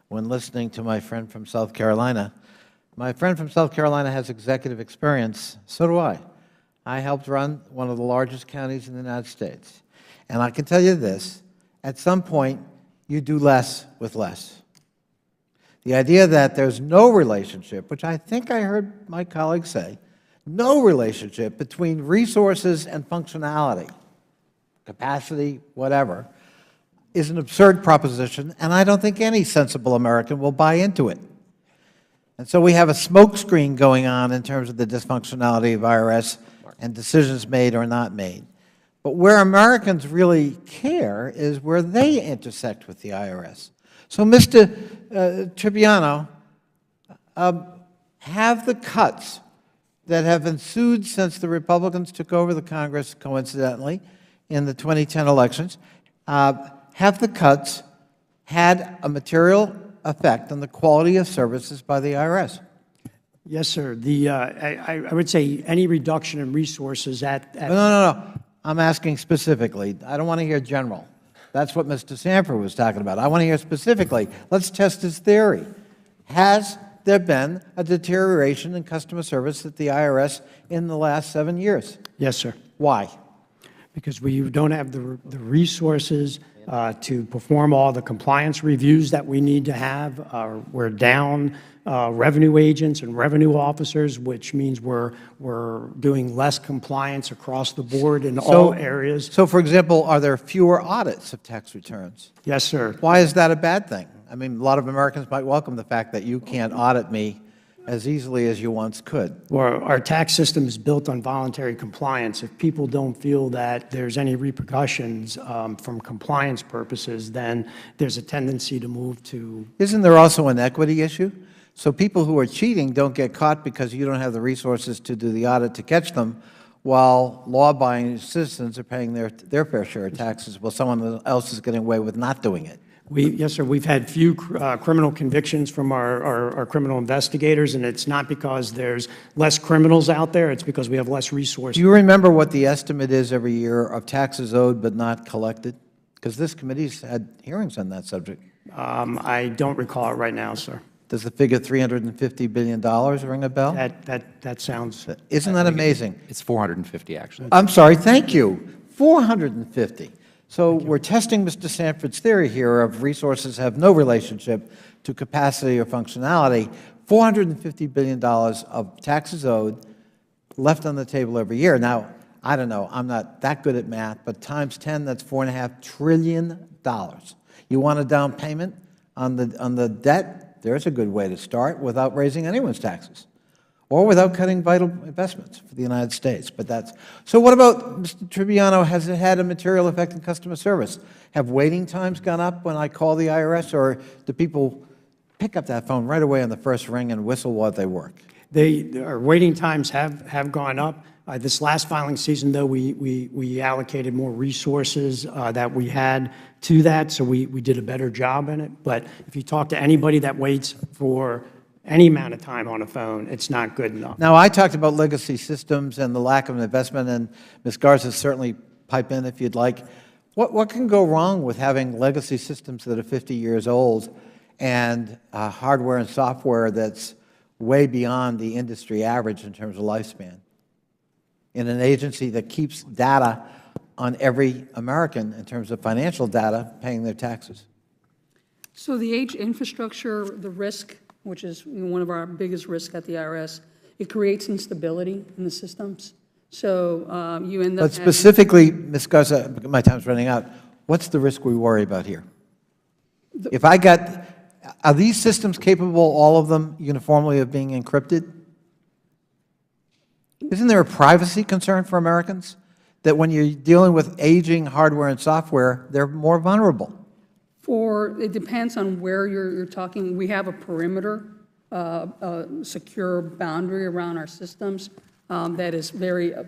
when listening to my friend from South Carolina. My friend from South Carolina has executive experience. So do I. I helped run one of the largest counties in the United States. And I can tell you this, at some point, you do less with less. The idea that there's no relationship, which I think I heard my colleague say, no relationship between resources and functionality, capacity, whatever, is an absurd proposition, and I don't think any sensible American will buy into it. And so we have a smokescreen going on in terms of the dysfunctionality of IRS and decisions made or not made. But where Americans really care is where they intersect with the IRS. So, Mr. Tribbiano, have the cuts that have ensued since the Republicans took over the Congress, coincidentally, in the 2010 elections, have the cuts had a material effect on the quality of services by the IRS? Yes, sir. I would say any reduction in resources at No. I'm asking specifically. I don't want to hear general. That's what Mr. Sanford was talking about. I want to hear specifically. Let's test his theory. Has there been a deterioration in customer service at the IRS in the last 7 years? Yes, sir. Why? Because we don't have the resources to perform all the compliance reviews that we need to have. We're down revenue agents and revenue officers, which means we're doing less compliance across the board in all areas. So, for example, are there fewer audits of tax returns? Yes, sir. Why is that a bad thing? I mean, a lot of Americans might welcome the fact that you can't audit me as easily as you once could. Well, our tax system is built on voluntary compliance. If people don't feel that there's any repercussions from compliance purposes, then there's a tendency to move to... Isn't there also an equity issue? So people who are cheating don't get caught because you don't have the resources to do the audit to catch them, while law-abiding citizens are paying their fair share of taxes while someone else is getting away with not doing it. Yes, sir. We've had few criminal convictions from our criminal investigators, and it's not because there's less criminals out there. It's because we have less resources. Do you remember what the estimate is every year of taxes owed but not collected? Because this committee's had hearings on that subject. I don't recall it right now, sir. Does the figure $350 billion ring a bell? That sounds... Isn't that amazing? It's 450, actually. I'm sorry, thank you. 450. So we're testing Mr. Sanford's theory here of resources have no relationship to capacity or functionality. $450 billion of taxes owed left on the table every year. Now, I don't know, I'm not that good at math, but times 10, that's $4.5 trillion. You want a down payment on the debt? There's a good way to start without raising anyone's taxes or without cutting vital investments for the United States. But that's so. What about, Mr. Tribbiano? Has it had a material effect on customer service? Have waiting times gone up when I call the IRS, or do people pick up that phone right away on the first ring and whistle while they work? Our waiting times have gone up. This last filing season, though, we allocated more resources that we had to that, so we did a better job in it. But if you talk to anybody that waits for any amount of time on a phone, it's not good enough. Now, I talked about legacy systems and the lack of investment, and Ms. Garza certainly pipe in if you'd like. What can go wrong with having legacy systems that are 50 years old and hardware and software that's way beyond the industry average in terms of lifespan in an agency that keeps data on every American in terms of financial data paying their taxes? So the age infrastructure, the risk, which is one of our biggest risks at the IRS, it creates instability in the systems. So you end up... But specifically, Ms. Garza, my time's running out, what's the risk we worry about here? If I got... Are these systems capable, all of them, uniformly of being encrypted? Isn't there a privacy concern for Americans? That when you're dealing with aging hardware and software, they're more vulnerable? It depends on where you're talking. We have a perimeter, a secure boundary around our systems that is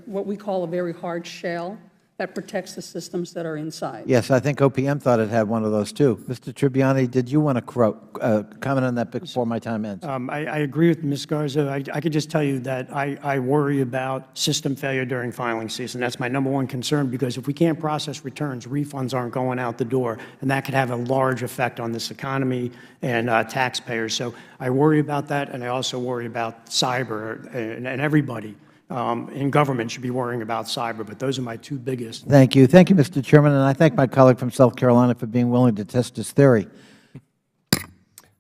what we call a very hard shell. that protects the systems that are inside. Yes, I think OPM thought it had one of those too. Mr. Tribbiani, did you want to comment on that before my time ends? I agree with Ms. Garza. I could just tell you that I worry about system failure during filing season. That's my #1 concern, because if we can't process returns, refunds aren't going out the door, and that could have a large effect on this economy and taxpayers. So I worry about that, and I also worry about cyber, and everybody in government should be worrying about cyber, but those are my two biggest. Thank you. Thank you, Mr. Chairman, and I thank my colleague from South Carolina for being willing to test his theory.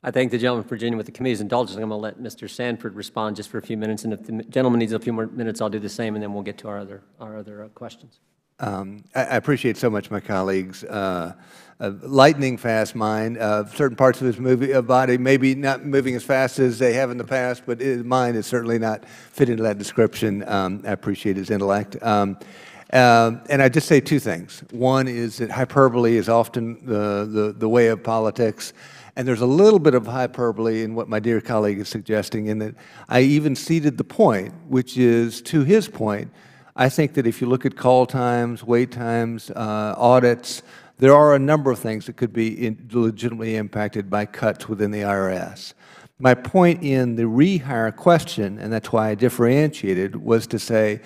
I thank the gentleman for Virginia with the committee's indulgence. I'm going to let Mr. Sanford respond just for a few minutes, and if the gentleman needs a few more minutes, I'll do the same, and then we'll get to our other questions. I appreciate so much my colleagues' lightning fast mind. Certain parts of his body maybe not moving as fast as they have in the past, but his mind is certainly not fit into that description. I appreciate his intellect. And I just say two things. One is that hyperbole is often the way of politics. And there's a little bit of hyperbole in what my dear colleague is suggesting, in that I even ceded the point, which is, to his point, I think that if you look at call times, wait times, audits, there are a number of things that could be legitimately impacted by cuts within the IRS. My point in the rehire question, and that's why I differentiated, was to say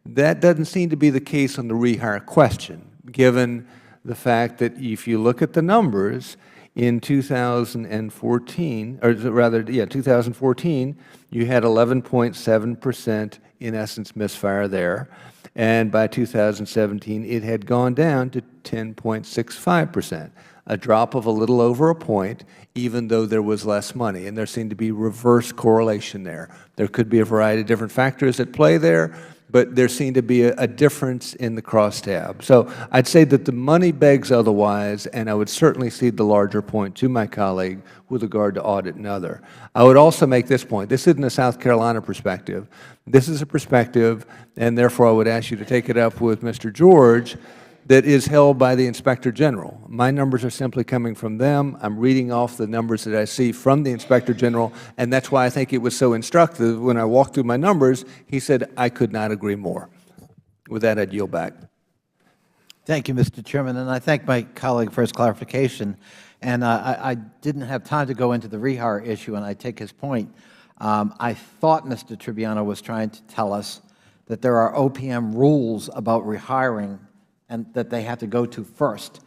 that doesn't seem to be the case on the rehire question, given the fact that if you look at the numbers, in 2014, or rather, 2014, you had 11.7%, in essence, misfire there. And by 2017, it had gone down to 10.65%, a drop of a little over a point, even though there was less money. And there seemed to be reverse correlation there. There could be a variety of different factors at play there, but there seemed to be a difference in the crosstab. So I'd say that the money begs otherwise, and I would certainly cede the larger point to my colleague with regard to audit and other. I would also make this point. This isn't a South Carolina perspective. This is a perspective, and therefore I would ask you to take it up with Mr. George, that is held by the Inspector General. My numbers are simply coming from them. I'm reading off the numbers that I see from the Inspector General, and that's why I think it was so instructive. When I walked through my numbers, he said, I could not agree more. With that, I'd yield back. Thank you, Mr. Chairman, and I thank my colleague for his clarification. And I didn't have time to go into the rehire issue, and I take his point. I thought Mr. Tribbiani was trying to tell us that there are OPM rules about rehiring and that they have to go to first.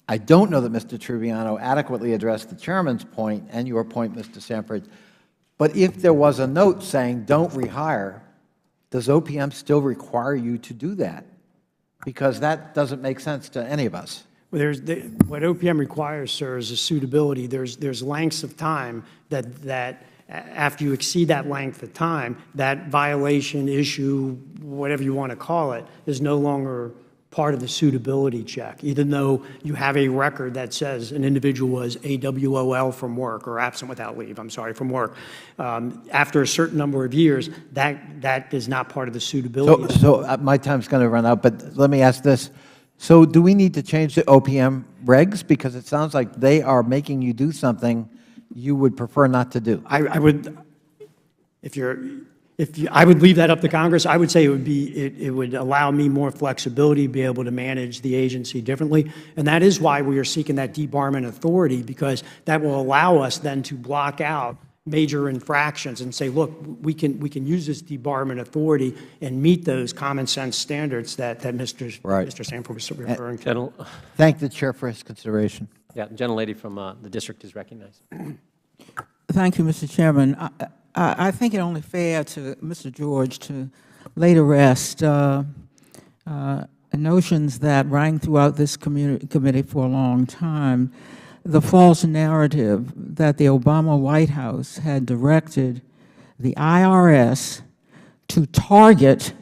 I don't know that Mr. Tribbiani adequately addressed the Chairman's point and your point, Mr. Sanford, but if there was a note saying don't rehire, does OPM still require you to do that? Because that doesn't make sense to any of us. Well, what OPM requires, sir, is a suitability. There's lengths of time that after you exceed that length of time, that violation issue, whatever you want to call it, is no longer part of the suitability check, even though you have a record that says an individual was AWOL from work, or absent without leave, I'm sorry, from work. After a certain number of years, that is not part of the suitability. So my time's going to run out, but let me ask this. So do we need to change the OPM regs? Because it sounds like they are making you do something you would prefer not to do. I would, I would leave that up to Congress. I would say it would allow me more flexibility to be able to manage the agency differently. And that is why we are seeking that debarment authority, because that will allow us then to block out major infractions and say, look, we can use this debarment authority and meet those common sense standards that Mr. Sanford was referring to. Thank the Chair for his consideration. Yeah, the gentlelady from the district is recognized. Thank you, Mr. Chairman. I think it only fair to Mr. George to lay to rest notions that rang throughout this committee for a long time, the false narrative that the Obama White House had directed the IRS to target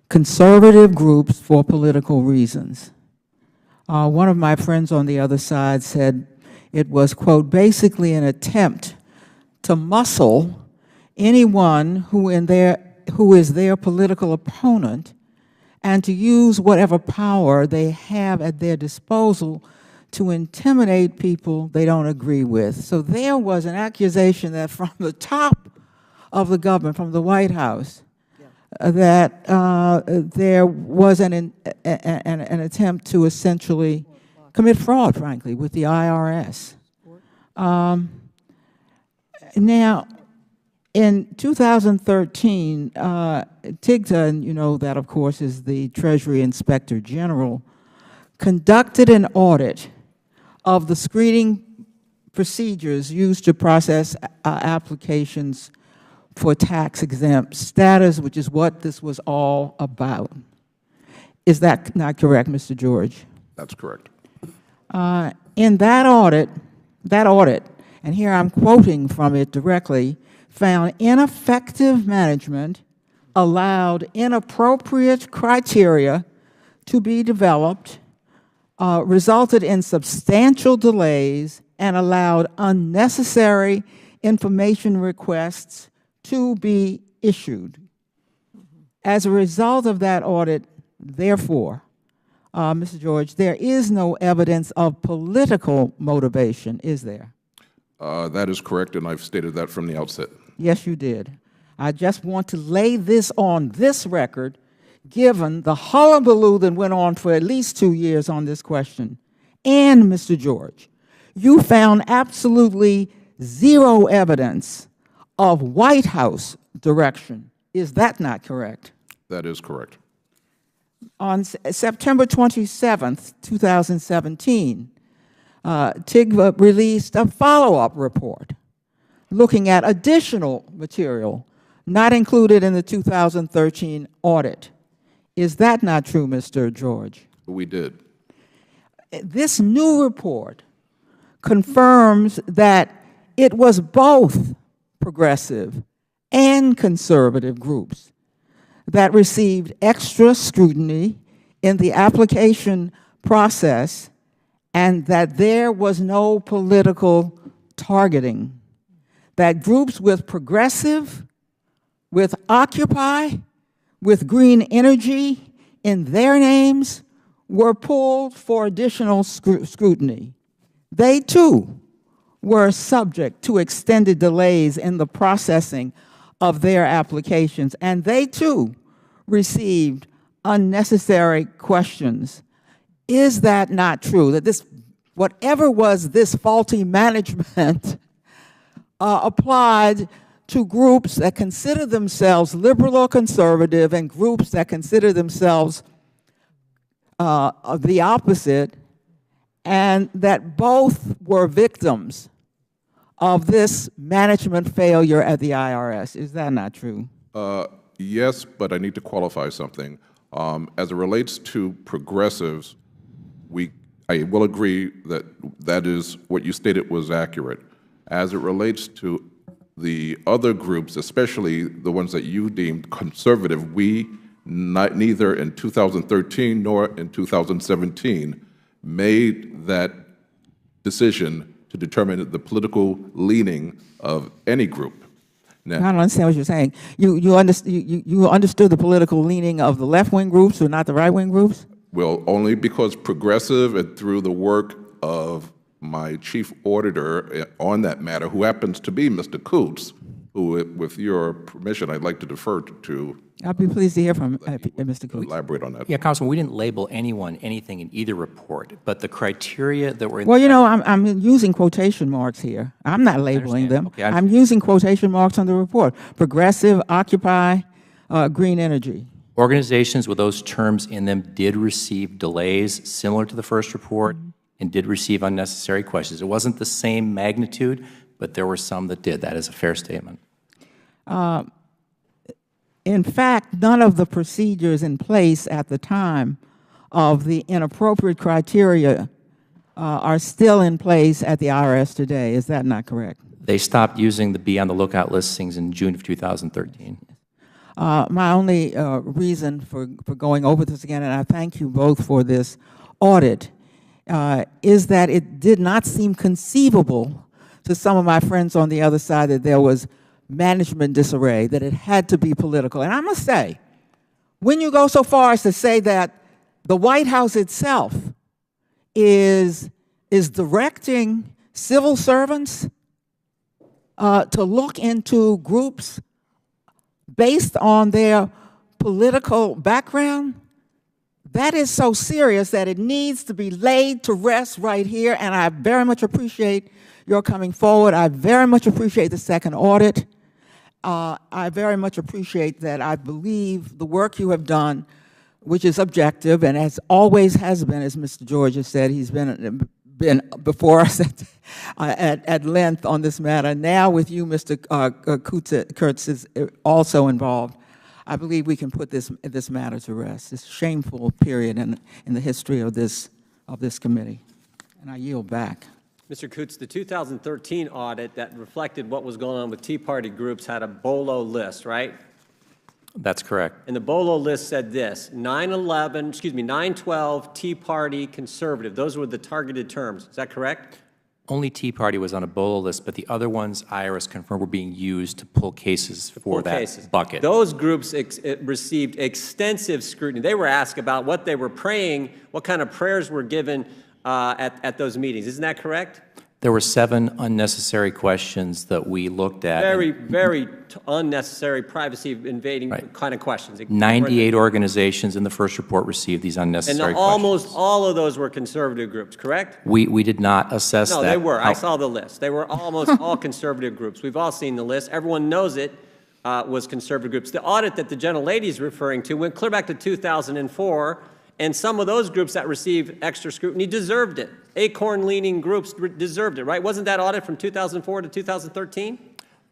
conservative groups for political reasons. One of my friends on the other side said it was, quote, basically an attempt to muscle anyone who is their political opponent and to use whatever power they have at their disposal to intimidate people they don't agree with. So there was an accusation that from the top of the government, from the White House, that there was an attempt to essentially commit fraud, frankly, with the IRS. Now, in 2013, TIGTA, and you know that, of course, is the Treasury Inspector General, conducted an audit of the screening procedures used to process applications for tax-exempt status, which is what this was all about. Is that not correct, Mr. George? That's correct. In that audit, and here I'm quoting from it directly, found ineffective management allowed inappropriate criteria to be developed, resulted in substantial delays, and allowed unnecessary information requests to be issued. As a result of that audit, therefore, Mr. George, there is no evidence of political motivation, is there? That is correct, and I've stated that from the outset. Yes, you did. I just want to lay this on this record, given the hullabaloo that went on for at least 2 years on this question. And, Mr. George, you found absolutely zero evidence of White House direction. Is that not correct? That is correct. On September 27th, 2017, TIGTA released a follow-up report looking at additional material not included in the 2013 audit. Is that not true, Mr. George? We did. This new report confirms that it was both progressive and conservative groups that received extra scrutiny in the application process and that there was no political targeting. That groups with progressive, with Occupy, with green energy in their names were pulled for additional scrutiny. They too were subject to extended delays in the processing of their applications, and they too received unnecessary questions. Is that not true? That this, whatever was this faulty management, applied to groups that consider themselves liberal or conservative and groups that consider themselves the opposite, and that both were victims of this management failure at the IRS. Is that not true? Yes, but I need to qualify something. As it relates to progressives, I will agree that that is what you stated was accurate. As it relates to the other groups, especially the ones that you deemed conservative, we neither in 2013 nor in 2017 made that decision to determine the political leaning of any group. Now, I don't understand what you're saying. You understood the political leaning of the left-wing groups or not the right-wing groups? well, only because progressive and through the work of my chief auditor on that matter, who happens to be Mr. Coots, who, with your permission, I'd like to defer to. I'll be pleased to hear from Mr. Coots. Elaborate on that. Yeah, Congressman, we didn't label anyone anything in either report, but the criteria that were in Well, you know, I'm using quotation marks here. I'm not labeling them. Okay, I'm using quotation marks on the report. Progressive, Occupy, green energy. organizations with those terms in them did receive delays similar to the first report and did receive unnecessary questions. It wasn't the same magnitude, but there were some that did. That is a fair statement. In fact, none of the procedures in place at the time of the inappropriate criteria are still in place at the IRS today. Is that not correct? They stopped using the Be on the Lookout listings in June of 2013. My only reason for going over this again, and I thank you both for this audit, is that it did not seem conceivable to some of my friends on the other side that there was management disarray, that it had to be political. And I must say, when you go so far as to say that the White House itself is directing civil servants to look into groups based on their political background, that is so serious that it needs to be laid to rest right here, and I very much appreciate your coming forward. I very much appreciate the second audit. I very much appreciate that. I believe the work you have done, which is objective, and as always has been, as Mr. George has said, he's been before us at length on this matter. Now with you, Mr. Kurtz is also involved. I believe we can put this matter to rest. This shameful period in the history of this committee. And I yield back. Mr. Coots, the 2013 audit that reflected what was going on with Tea Party groups had a BOLO list, right? That's correct. And the BOLO list said this: 912 Tea Party conservative. Those were the targeted terms. Is that correct? Only Tea Party was on a BOLO list, but the other ones IRS confirmed were being used to pull cases for that bucket. Those groups received extensive scrutiny. They were asked about what they were praying, what kind of prayers were given at those meetings. Isn't that correct? There were 7 unnecessary questions that we looked at. Very unnecessary, privacy-invading kind of questions. 98 organizations in the first report received these unnecessary questions. And almost all of those were conservative groups, correct? We did not assess that. No, they were. I saw the list. They were almost all conservative groups. We've all seen the list. Everyone knows it was conservative groups. The audit that the gentlelady is referring to went clear back to 2004, and some of those groups that received extra scrutiny deserved it. Acorn-leaning groups deserved it, right? Wasn't that audit from 2004 to 2013?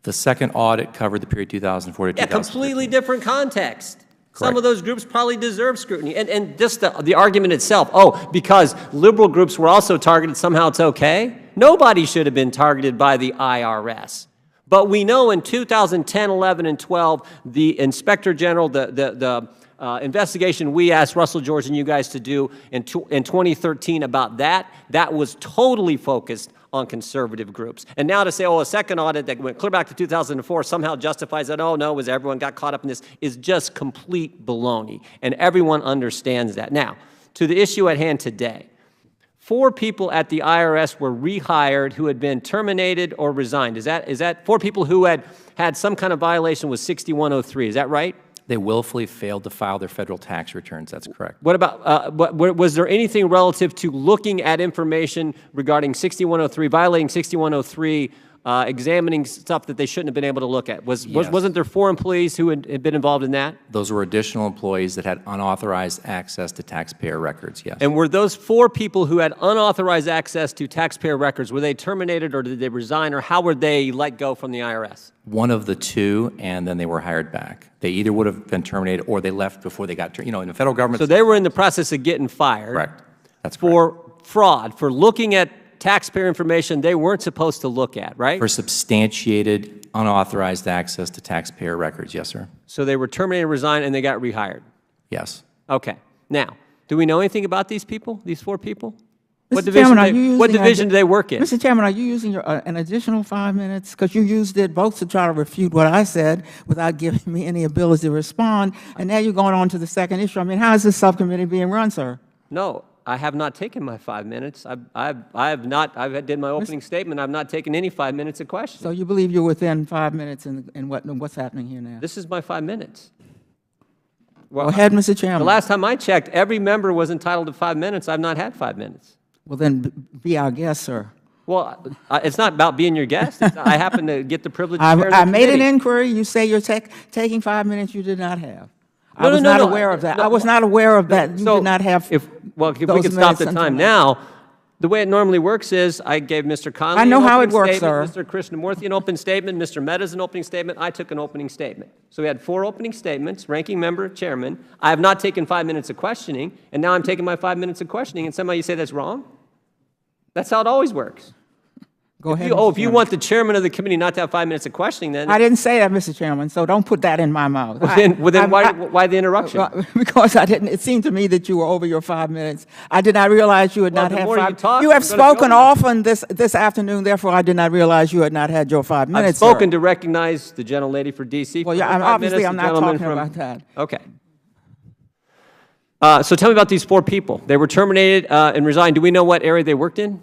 The second audit covered the period 2004 to 2013. Yeah, completely different context. Some of those groups probably deserve scrutiny. And just the argument itself, because liberal groups were also targeted, somehow it's okay? Nobody should have been targeted by the IRS. But we know in 2010, 11, and 12, the Inspector General, the investigation we asked Russell George and you guys to do in 2013 about that was totally focused on conservative groups. And now to say, a second audit that went clear back to 2004 somehow justifies that, everyone got caught up in this, is just complete baloney. And everyone understands that. Now, to the issue at hand today. 4 people at the IRS were rehired who had been terminated or resigned. Is that 4 people who had some kind of violation with 6103? Is that right? They willfully failed to file their federal tax returns. That's correct. What about, was there anything relative to looking at information regarding 6103, violating 6103, examining stuff that they shouldn't have been able to look at? Wasn't there 4 employees who had been involved in that? Those were additional employees that had unauthorized access to taxpayer records, yes. And were those 4 people who had unauthorized access to taxpayer records, were they terminated or did they resign, or how were they let go from the IRS? One of the 2, and then they were hired back. They either would have been terminated or they left before they got, in the federal government. So they were in the process of getting fired. Correct. That's for fraud, for looking at taxpayer information they weren't supposed to look at, right? For substantiated, unauthorized access to taxpayer records, yes, sir. So they were terminated, resigned, and they got rehired? Yes. Okay. Now, do we know anything about these people, these 4 people? What division do they work in? Mr. Chairman, are you using an additional 5 minutes? Because you used it both to try to refute what I said without giving me any ability to respond, and now you're going on to the second issue. I mean, how is this subcommittee being run, sir? No, I have not taken my 5 minutes. I did my opening statement. I've not taken any 5 minutes of questions. So you believe you're within 5 minutes in what's happening here now? This is my 5 minutes. Well, go ahead, Mr. Chairman. The last time I checked, every member was entitled to 5 minutes. I've not had 5 minutes. Well, then be our guest, sir. Well, it's not about being your guest. I happen to get the privilege of I made an inquiry. You say you're taking 5 minutes you did not have. I was not aware of that. I was not aware of that. You did not have if we could stop the time now, the way it normally works is I gave Mr. Conley an opening statement, Mr. Krishnamurthy an opening statement, Mr. Mehta's an opening statement, I took an opening statement. So we had 4 opening statements, ranking member, chairman. I have not taken 5 minutes of questioning, and now I'm taking my 5 minutes of questioning, and somehow you say that's wrong? That's how it always works. Go ahead. If you want the chairman of the committee not to have 5 minutes of questioning, then I didn't say that, Mr. Chairman. So don't put that in my mouth. Why the interruption? Because I didn't. It seemed to me that you were over your 5 minutes. I did not realize you had not had 5. You have spoken often this afternoon. Therefore, I did not realize you had not had your 5 minutes. I've spoken to recognize the gentlelady for D.C. Well, yeah, obviously, I'm not talking about that. Okay. So tell me about these 4 people. They were terminated and resigned. Do we know what area they worked in?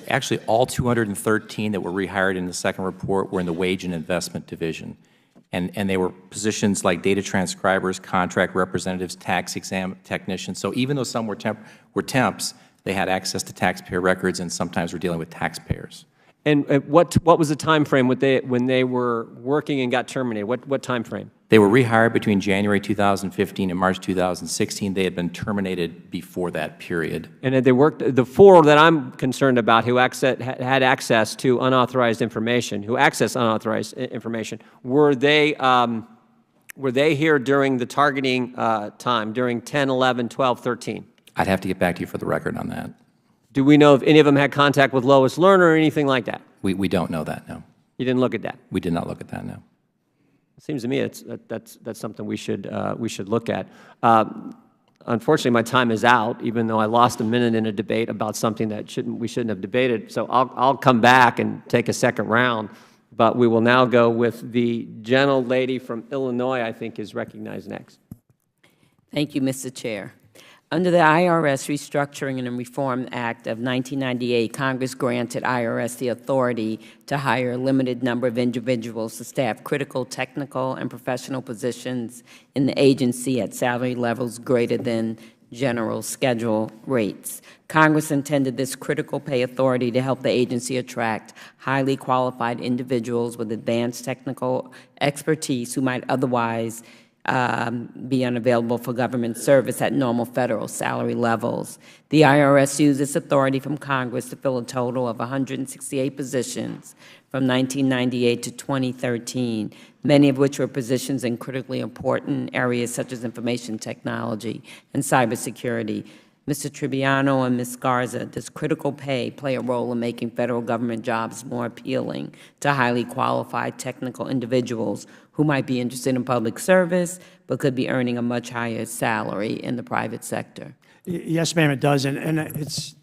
Actually, all 213 that were rehired in the second report were in the wage and investment division. And they were positions like data transcribers, contract representatives, tax exam technicians. So even though some were temps, they had access to taxpayer records, and sometimes we're dealing with taxpayers. And what was the time frame when they were working and got terminated? What time frame? They were rehired between January 2015 and March 2016. They had been terminated before that period. And had they worked, the four that I'm concerned about who had access to unauthorized information, were they here during the targeting time, during 10, 11, 12, 13? I'd have to get back to you for the record on that. Do we know if any of them had contact with Lois Lerner or anything like that? We don't know that, no. You didn't look at that? We did not look at that, no. It seems to me that's something we should look at. Unfortunately, my time is out, even though I lost a minute in a debate about something that we shouldn't have debated. So I'll come back and take a second round. But we will now go with the gentlelady from Illinois, I think, is recognized next. Thank you, Mr. Chair. Under the IRS Restructuring and Reform Act of 1998, Congress granted IRS the authority to hire a limited number of individuals to staff critical technical and professional positions in the agency at salary levels greater than general schedule rates. Congress intended this critical pay authority to help the agency attract highly qualified individuals with advanced technical expertise who might otherwise be unavailable for government service at normal federal salary levels. The IRS used its authority from Congress to fill a total of 168 positions from 1998 to 2013, many of which were positions in critically important areas such as information technology and cybersecurity. Mr. Tribbiano and Ms. Garza, does critical pay play a role in making federal government jobs more appealing to highly qualified technical individuals who might be interested in public service but could be earning a much higher salary in the private sector? Yes, ma'am, it does. And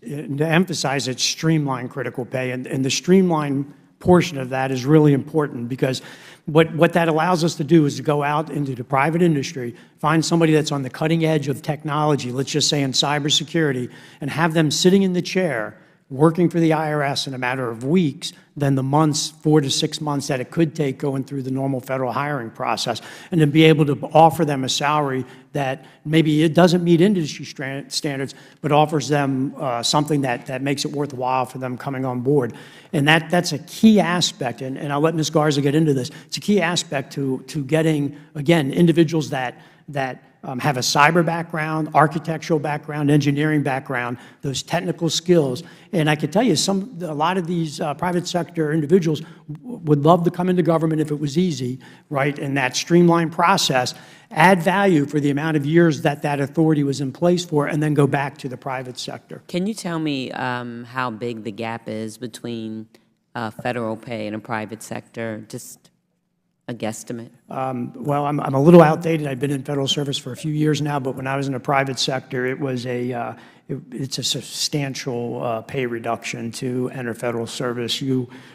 to emphasize, it's streamlined critical pay. And the streamlined portion of that is really important because what that allows us to do is to go out into the private industry, find somebody that's on the cutting edge of technology, let's just say in cybersecurity, and have them sitting in the chair working for the IRS in a matter of weeks than the months, 4 to 6 months that it could take going through the normal federal hiring process, and to be able to offer them a salary that maybe it doesn't meet industry standards, but offers them something that makes it worthwhile for them coming on board. And that's a key aspect, and I'll let Ms. Garza get into this. It's a key aspect to getting, again, individuals that have a cyber background, architectural background, engineering background, those technical skills. And I can tell you, a lot of these private sector individuals would love to come into government if it was easy, right? And that streamlined process, add value for the amount of years that authority was in place for, and then go back to the private sector. Can you tell me how big the gap is between federal pay and a private sector? Just a guesstimate. Well, I'm a little outdated. I've been in federal service for a few years now, but when I was in the private sector, it was it's a substantial pay reduction to enter federal service.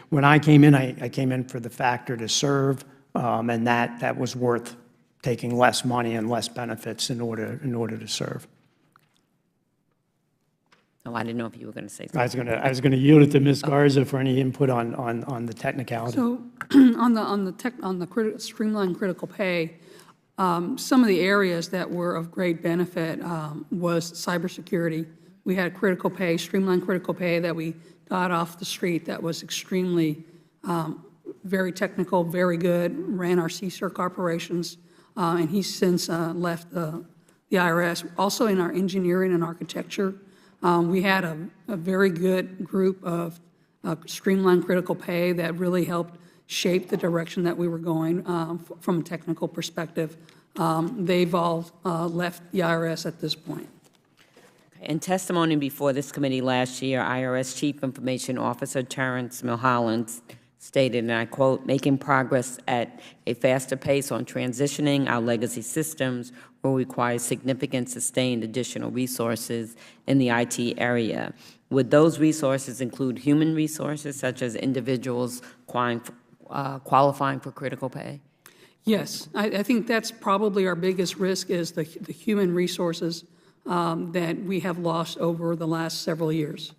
When I came in, I came in for the factor to serve, and that was worth taking less money and less benefits in order to serve. Oh, I didn't know if you were going to say something. I was going to yield it to Ms. Garza for any input on the technicality. So on the streamlined critical pay, some of the areas that were of great benefit was cybersecurity. We had critical pay, streamlined critical pay that we got off the street that was extremely very technical, very good, ran our CSERC operations, and he's since left the IRS. Also in our engineering and architecture, we had a very good group of streamlined critical pay that really helped shape the direction that we were going from a technical perspective. They've all left the IRS at this point. In testimony before this committee last year, IRS Chief Information Officer Terrence Milholland stated, and I quote, "Making progress at a faster pace on transitioning our legacy systems will require significant sustained additional resources in the IT area. Would those resources include human resources, such as individuals qualifying for critical pay?" Yes, I think that's probably our biggest risk is the human resources that we have lost over the last several years.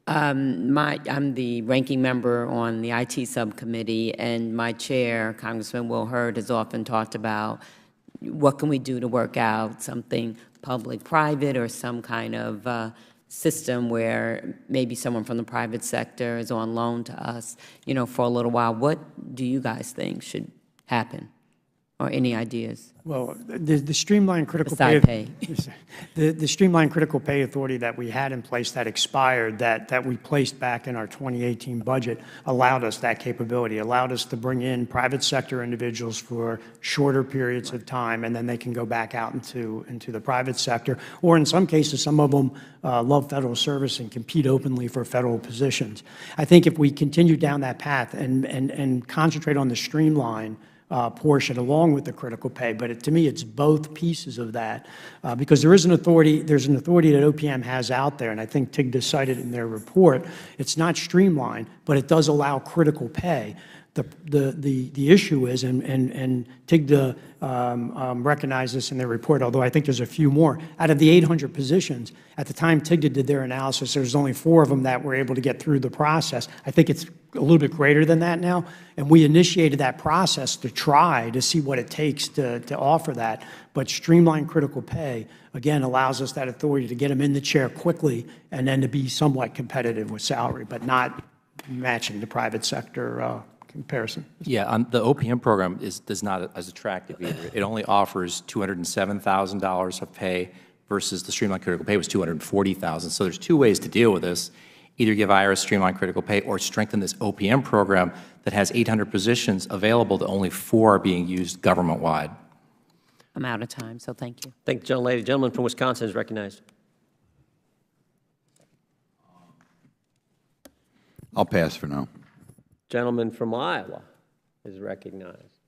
I'm the ranking member on the IT subcommittee, and my chair, Congressman Will Hurd, has often talked about what can we do to work out something public-private or some kind of system where maybe someone from the private sector is on loan to us, for a little while. What do you guys think should happen, or any ideas? Well, the streamlined critical Beside pay, the streamlined critical pay authority that we had in place that expired, that we placed back in our 2018 budget, allowed us that capability, allowed us to bring in private sector individuals for shorter periods of time, and then they can go back out into the private sector. Or in some cases, some of them love federal service and compete openly for federal positions. I think if we continue down that path and concentrate on the streamline portion along with the critical pay, but to me, it's both pieces of that, because there's an authority that OPM has out there, and I think TIGTA cited in their report. It's not streamlined, but it does allow critical pay. The issue is, and TIGTA recognized this in their report, although I think there's a few more. Out of the 800 positions, at the time TIGTA did their analysis, there's only 4 of them that were able to get through the process. I think it's a little bit greater than that now, and we initiated that process to try to see what it takes to offer that. But streamlined critical pay, again, allows us that authority to get them in the chair quickly and then to be somewhat competitive with salary, but not matching the private sector comparison. Yeah, the OPM program is not as attractive either. It only offers $207,000 of pay versus the streamlined critical pay was $240,000. So there's 2 ways to deal with this. Either give IRS streamlined critical pay or strengthen this OPM program that has 800 positions available, that only 4 are being used government-wide. I'm out of time, so thank you. Thank you, gentlelady. The gentleman from Wisconsin is recognized. I'll pass for now. Gentleman from Iowa is recognized.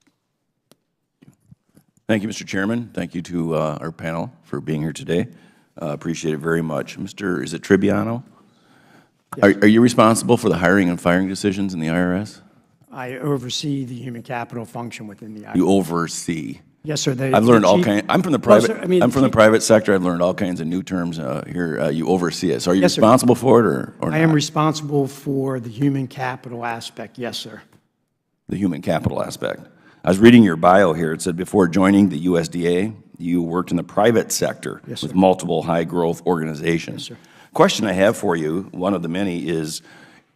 Thank you, Mr. Chairman. Thank you to our panel for being here today. Appreciate it very much. Mr. Is it Tribbiano? Yes. Are you responsible for the hiring and firing decisions in the IRS? I oversee the human capital function within the IRS. You oversee. Yes, sir. I've learned all kinds. I'm from the private. I'm from the private sector. I've learned all kinds of new terms here. You oversee it. So are you responsible for it, or not? I am responsible for the human capital aspect. Yes, sir. The human capital aspect. I was reading your bio here. It said before joining the USDA, you worked in the private sector with multiple high-growth organizations. Yes, sir. Question I have for you, one of the many, is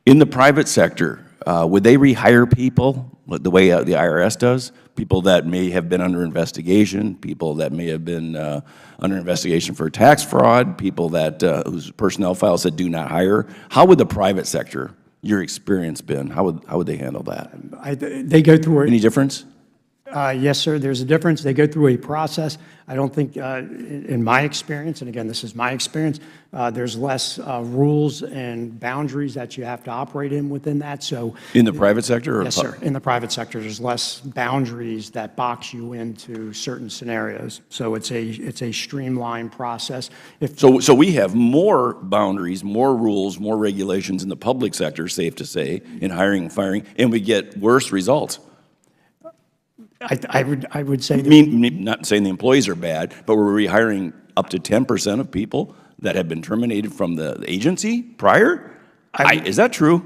in the private sector, would they rehire people the way the IRS does? People that may have been under investigation, people that may have been under investigation for tax fraud, people that whose personnel file said do not hire. How would the private sector, your experience been? How would they handle that? They go through any difference? Yes, sir, there's a difference. They go through a process. I don't think, in my experience, and again, this is my experience, there's less rules and boundaries that you have to operate in within that. So in the private sector? Yes, sir. In the private sector, there's less boundaries that box you into certain scenarios. So it's a streamlined process. So we have more boundaries, more rules, more regulations in the public sector, safe to say, in hiring and firing, and we get worse results. I would say that, not saying the employees are bad, but we're rehiring up to 10% of people that have been terminated from the agency prior? Is that true?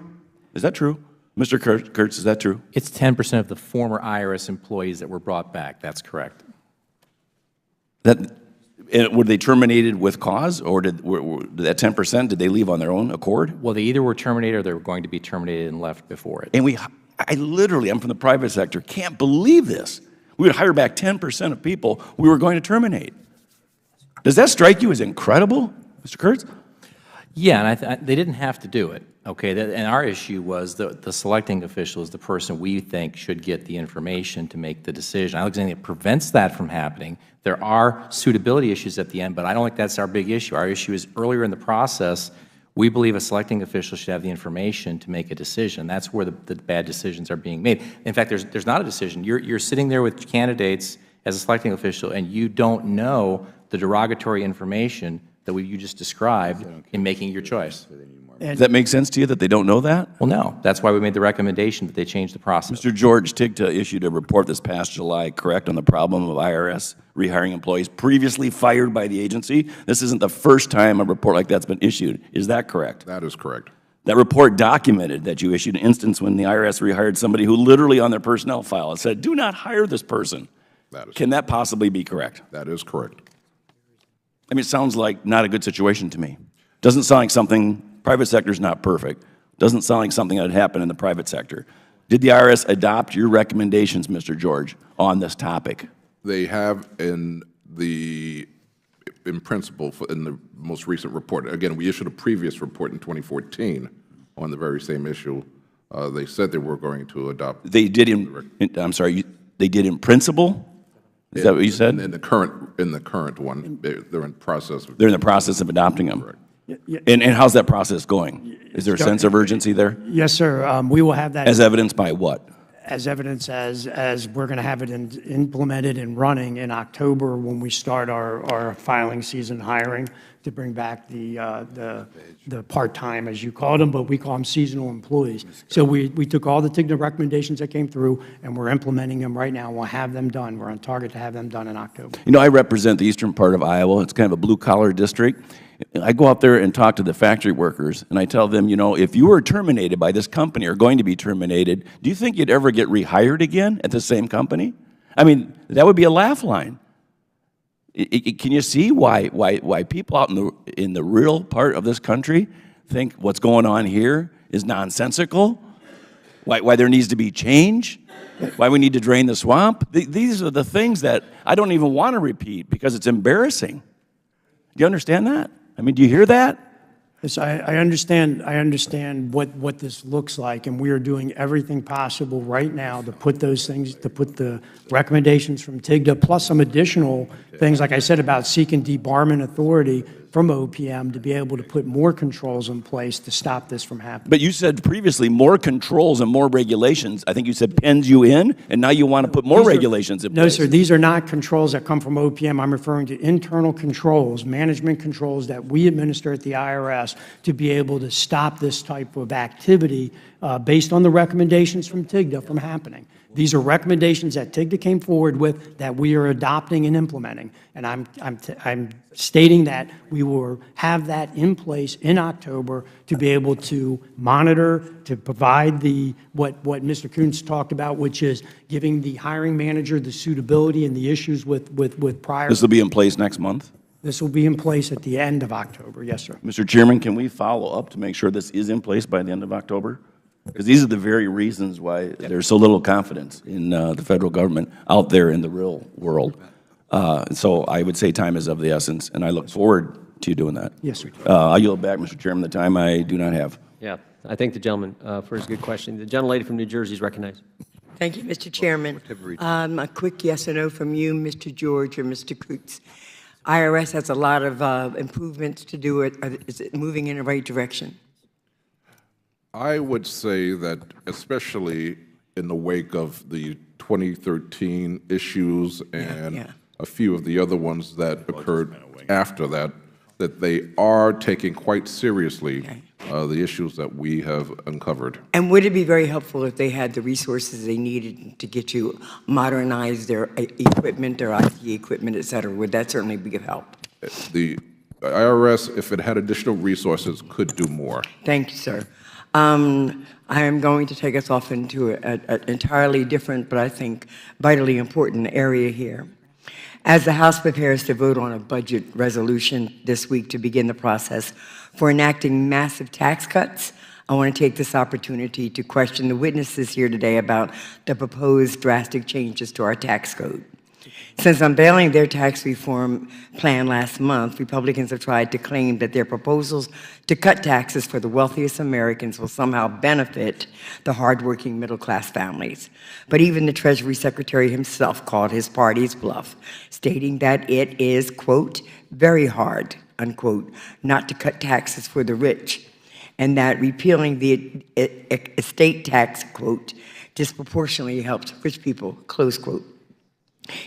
Is that true? Mr. Kurtz, is that true? It's 10% of the former IRS employees that were brought back. That's correct. Were they terminated with cause, or did that 10%, did they leave on their own accord? Well, they either were terminated or they were going to be terminated and left before it. And I'm from the private sector, can't believe this. We would hire back 10% of people we were going to terminate. Does that strike you as incredible, Mr. Kurtz? Yeah, and they didn't have to do it, okay? And our issue was the selecting official is the person we think should get the information to make the decision. I don't think it prevents that from happening. There are suitability issues at the end, but I don't think that's our big issue. Our issue is earlier in the process, we believe a selecting official should have the information to make a decision. That's where the bad decisions are being made. In fact, there's not a decision. You're sitting there with candidates as a selecting official, and you don't know the derogatory information that you just described in making your choice. Does that make sense to you that they don't know that? Well, no. That's why we made the recommendation that they change the process. Mr. George, TIGTA issued a report this past July, correct, on the problem of IRS rehiring employees previously fired by the agency. This isn't the first time a report like that's been issued. Is that correct? That is correct. That report documented that you issued an instance when the IRS rehired somebody who literally on their personnel file it said, do not hire this person. Can that possibly be correct? That is correct. I mean, it sounds like not a good situation to me. Doesn't sound like something, private sector is not perfect. Doesn't sound like something that would happen in the private sector. Did the IRS adopt your recommendations, Mr. George, on this topic? They have in principle in the most recent report. Again, we issued a previous report in 2014 on the very same issue. They said they were going to adopt. They did I'm sorry, they did in principle? Is that what you said? In the current one, they're in process. They're in the process of adopting them. Correct. And how's that process going? Is there a sense of urgency there? Yes, sir. We will have that. As evidenced by what? As evidence as we're going to have it implemented and running in October when we start our filing season hiring to bring back the part-time, as you called them, but we call them seasonal employees. So we took all the TIGNA recommendations that came through, and we're implementing them right now. We'll have them done. We're on target to have them done in October. You know, I represent the eastern part of Iowa. It's kind of a blue-collar district. I go out there and talk to the factory workers, and I tell them, you know, if you were terminated by this company or going to be terminated, do you think you'd ever get rehired again at the same company? I mean, that would be a laugh line. Can you see why people out in the rural part of this country think what's going on here is nonsensical? Why there needs to be change? Why we need to drain the swamp? These are the things that I don't even want to repeat because it's embarrassing. Do you understand that? I mean, do you hear that? Yes, I understand what this looks like, and we are doing everything possible right now to put those things, to put the recommendations from TIGDA, plus some additional things, like I said, about seeking debarment authority from OPM to be able to put more controls in place to stop this from happening. But you said previously more controls and more regulations. I think you said pens you in, and now you want to put more regulations in place. No, sir. These are not controls that come from OPM. I'm referring to internal controls, management controls that we administer at the IRS to be able to stop this type of activity based on the recommendations from TIGDA from happening. These are recommendations that TIGDA came forward with that we are adopting and implementing. And I'm stating that we will have that in place in October to be able to monitor, to provide what Mr. Kuntz talked about, which is giving the hiring manager the suitability and the issues with prior. This will be in place next month? This will be in place at the end of October, yes, sir. Mr. Chairman, can we follow up to make sure this is in place by the end of October? Because these are the very reasons why there's so little confidence in the federal government out there in the real world. So I would say time is of the essence, and I look forward to you doing that. Yes, sir. I yield back, Mr. Chairman, the time I do not have. Yeah, I thank the gentleman for his good question. The gentlelady from New Jersey is recognized. Thank you, Mr. Chairman. A quick yes or no from you, Mr. George or Mr. Kuntz. IRS has a lot of improvements to do. Is it moving in the right direction? I would say that, especially in the wake of the 2013 issues and a few of the other ones that occurred after that, that they are taking quite seriously the issues that we have uncovered. And would it be very helpful if they had the resources they needed to get you modernize their equipment, their IT equipment, et cetera? Would that certainly be of help? The IRS, if it had additional resources, could do more. Thank you, sir. I am going to take us off into an entirely different, but I think vitally important area here. As the House prepares to vote on a budget resolution this week to begin the process for enacting massive tax cuts, I want to take this opportunity to question the witnesses here today about the proposed drastic changes to our tax code. Since unveiling their tax reform plan last month, Republicans have tried to claim that their proposals to cut taxes for the wealthiest Americans will somehow benefit the hardworking middle-class families. But even the Treasury Secretary himself called his party's bluff, stating that it is, quote, very hard, unquote, not to cut taxes for the rich, and that repealing the estate tax, quote, disproportionately helps rich people, close quote.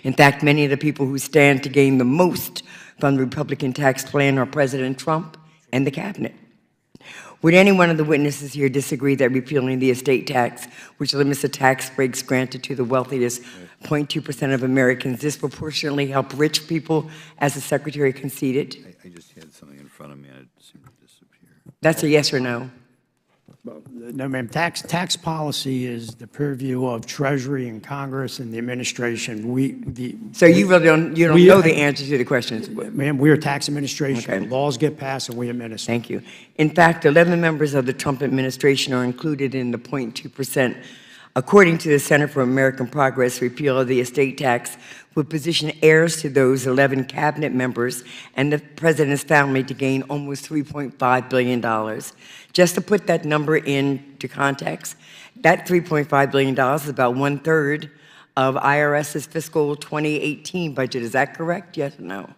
In fact, many of the people who stand to gain the most from the Republican tax plan are President Trump and the cabinet. Would any one of the witnesses here disagree that repealing the estate tax, which limits the tax breaks granted to the wealthiest 0.2% of Americans, disproportionately help rich people, as the Secretary conceded? I just had something in front of me and it seemed to disappear. That's a yes or no. No, ma'am. Tax policy is the purview of Treasury and Congress and the administration. So you really don't know the answer to the questions? Ma'am, we are tax administration. Okay. Laws get passed and we administer. Thank you. In fact, 11 members of the Trump administration are included in the 0.2%. According to the Center for American Progress, repeal of the estate tax would position heirs to those 11 cabinet members and the president's family to gain almost $3.5 billion. Just to put that number into context, that $3.5 billion is about 1/3 of IRS's fiscal 2018 budget. Is that correct? Yes or no?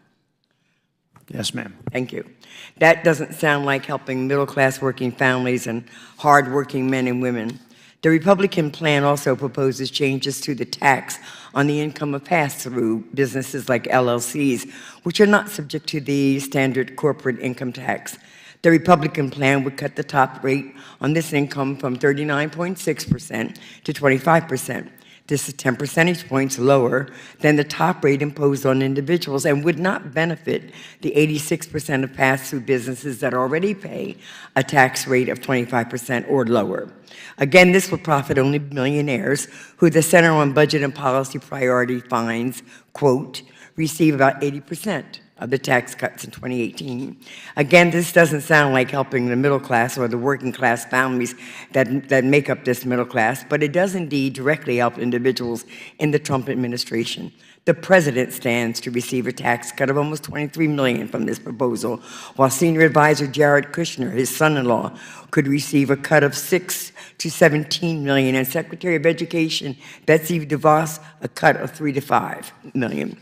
Yes, ma'am. Thank you. That doesn't sound like helping middle-class working families and hard-working men and women. The Republican plan also proposes changes to the tax on the income of pass-through businesses like LLCs, which are not subject to the standard corporate income tax. The Republican plan would cut the top rate on this income from 39.6% to 25%. This is 10 percentage points lower than the top rate imposed on individuals and would not benefit the 86% of pass-through businesses that already pay a tax rate of 25% or lower. Again, this would profit only millionaires who the Center on Budget and Policy Priority finds, quote, receive about 80% of the tax cuts in 2018. Again, this doesn't sound like helping the middle class or the working class families that make up this middle class, but it does indeed directly help individuals in the Trump administration. The president stands to receive a tax cut of almost $23 million from this proposal, while senior advisor Jared Kushner, his son-in-law, could receive a cut of $6 to $17 million, and Secretary of Education Betsy DeVos a cut of $3 to $5 million.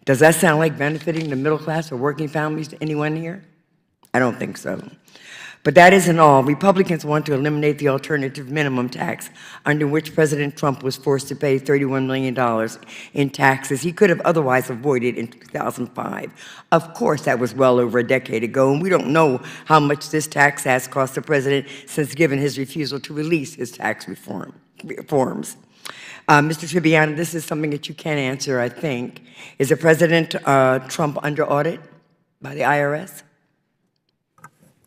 Does that sound like benefiting the middle class or working families to anyone here? I don't think so. But that isn't all. Republicans want to eliminate the alternative minimum tax, under which President Trump was forced to pay $31 million in taxes he could have otherwise avoided in 2005. Of course, that was well over a decade ago, and we don't know how much this tax has cost the president since given his refusal to release his tax reforms. Mr. Tribbiani, this is something that you can answer, I think. Is the President Trump under audit by the IRS?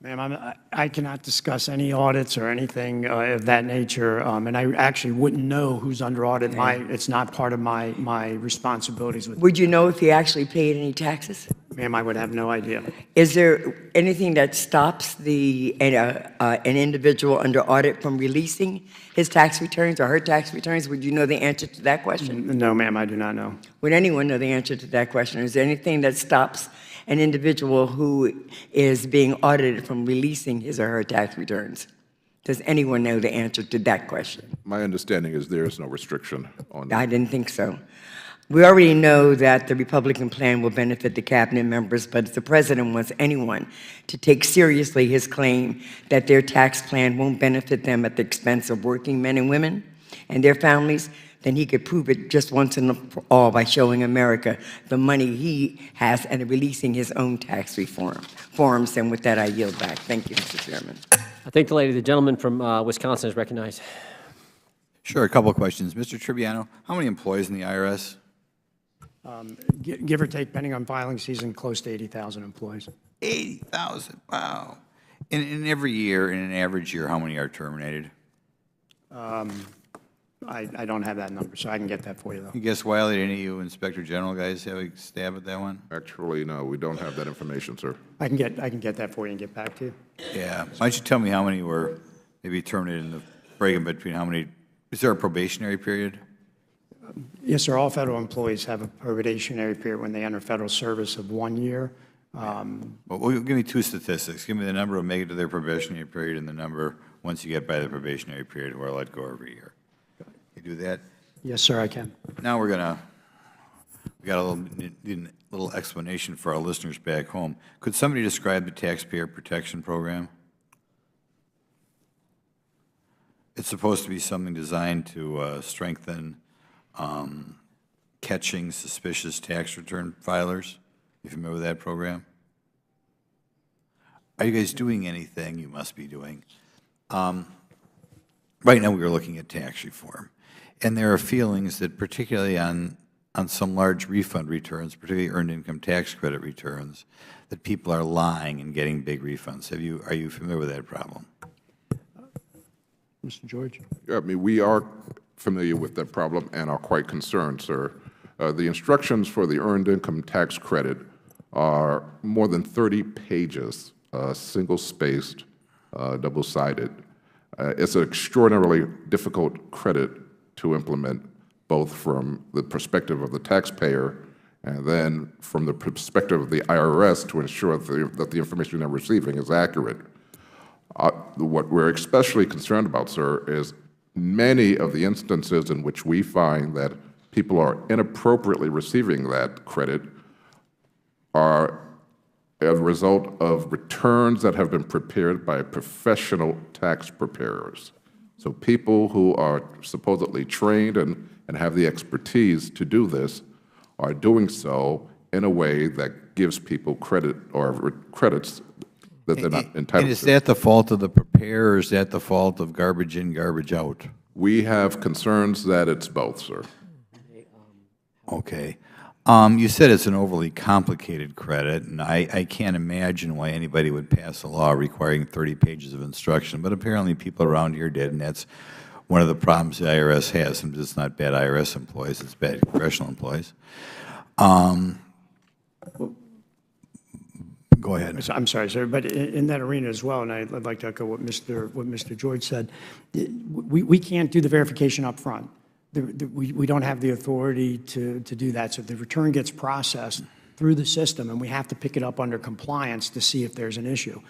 Ma'am, I cannot discuss any audits or anything of that nature, and I actually wouldn't know who's under audit. It's not part of my responsibilities. Would you know if he actually paid any taxes? Ma'am, I would have no idea. Is there anything that stops an individual under audit from releasing his tax returns or her tax returns? Would you know the answer to that question? No, ma'am, I do not know. Would anyone know the answer to that question? Is there anything that stops an individual who is being audited from releasing his or her tax returns? Does anyone know the answer to that question? My understanding is there is no restriction on that. I didn't think so. We already know that the Republican plan will benefit the cabinet members, but if the president wants anyone to take seriously his claim that their tax plan won't benefit them at the expense of working men and women and their families, then he could prove it just once and for all by showing America the money he has and releasing his own tax reforms. And with that, I yield back. Thank you, Mr. Chairman. I think the gentleman from Wisconsin is recognized. Sure, a couple of questions. Mr. Tribbiano, how many employees in the IRS? Give or take, depending on filing season, close to 80,000 employees. 80,000, wow. In every year, in an average year, how many are terminated? I don't have that number, so I can get that for you, though. You guess, Wiley, did any of you Inspector General guys have a stab at that one? Actually, no, we don't have that information, sir. I can get that for you and get back to you. Yeah. Why don't you tell me how many were maybe terminated in the break in between how many? Is there a probationary period? Yes, sir. All federal employees have a probationary period when they enter federal service of 1 year. Well, give me two statistics. Give me the number who make it to their probationary period and the number once you get by the probationary period who are let go every year. You do that? Yes, sir, I can. Now we got a little explanation for our listeners back home. Could somebody describe the Taxpayer Protection Program? It's supposed to be something designed to strengthen catching suspicious tax return filers. You familiar with that program? Are you guys doing anything? You must be doing. Right now we are looking at tax reform. And there are feelings that particularly on some large refund returns, particularly earned income tax credit returns, that people are lying and getting big refunds. Are you familiar with that problem? Mr. George? I mean, we are familiar with that problem and are quite concerned, sir. The instructions for the Earned Income Tax Credit are more than 30 pages, single-spaced, double-sided. It's an extraordinarily difficult credit to implement, both from the perspective of the taxpayer and then from the perspective of the IRS to ensure that the information they're receiving is accurate. What we're especially concerned about, sir, is many of the instances in which we find that people are inappropriately receiving that credit are a result of returns that have been prepared by professional tax preparers. So people who are supposedly trained and have the expertise to do this are doing so in a way that gives people credit or credits that they're not entitled to. And is that the fault of the preparer, or is that the fault of garbage in, garbage out? We have concerns that it's both, sir. Okay. You said it's an overly complicated credit, and I can't imagine why anybody would pass a law requiring 30 pages of instruction, but apparently people around here did, and that's one of the problems the IRS has. And it's not bad IRS employees, it's bad congressional employees. Go ahead. I'm sorry, sir, but in that arena as well, and I'd like to echo what Mr. George said, we can't do the verification up front. We don't have the authority to do that. So the return gets processed through the system, and we have to pick it up under compliance to see if there's an issue.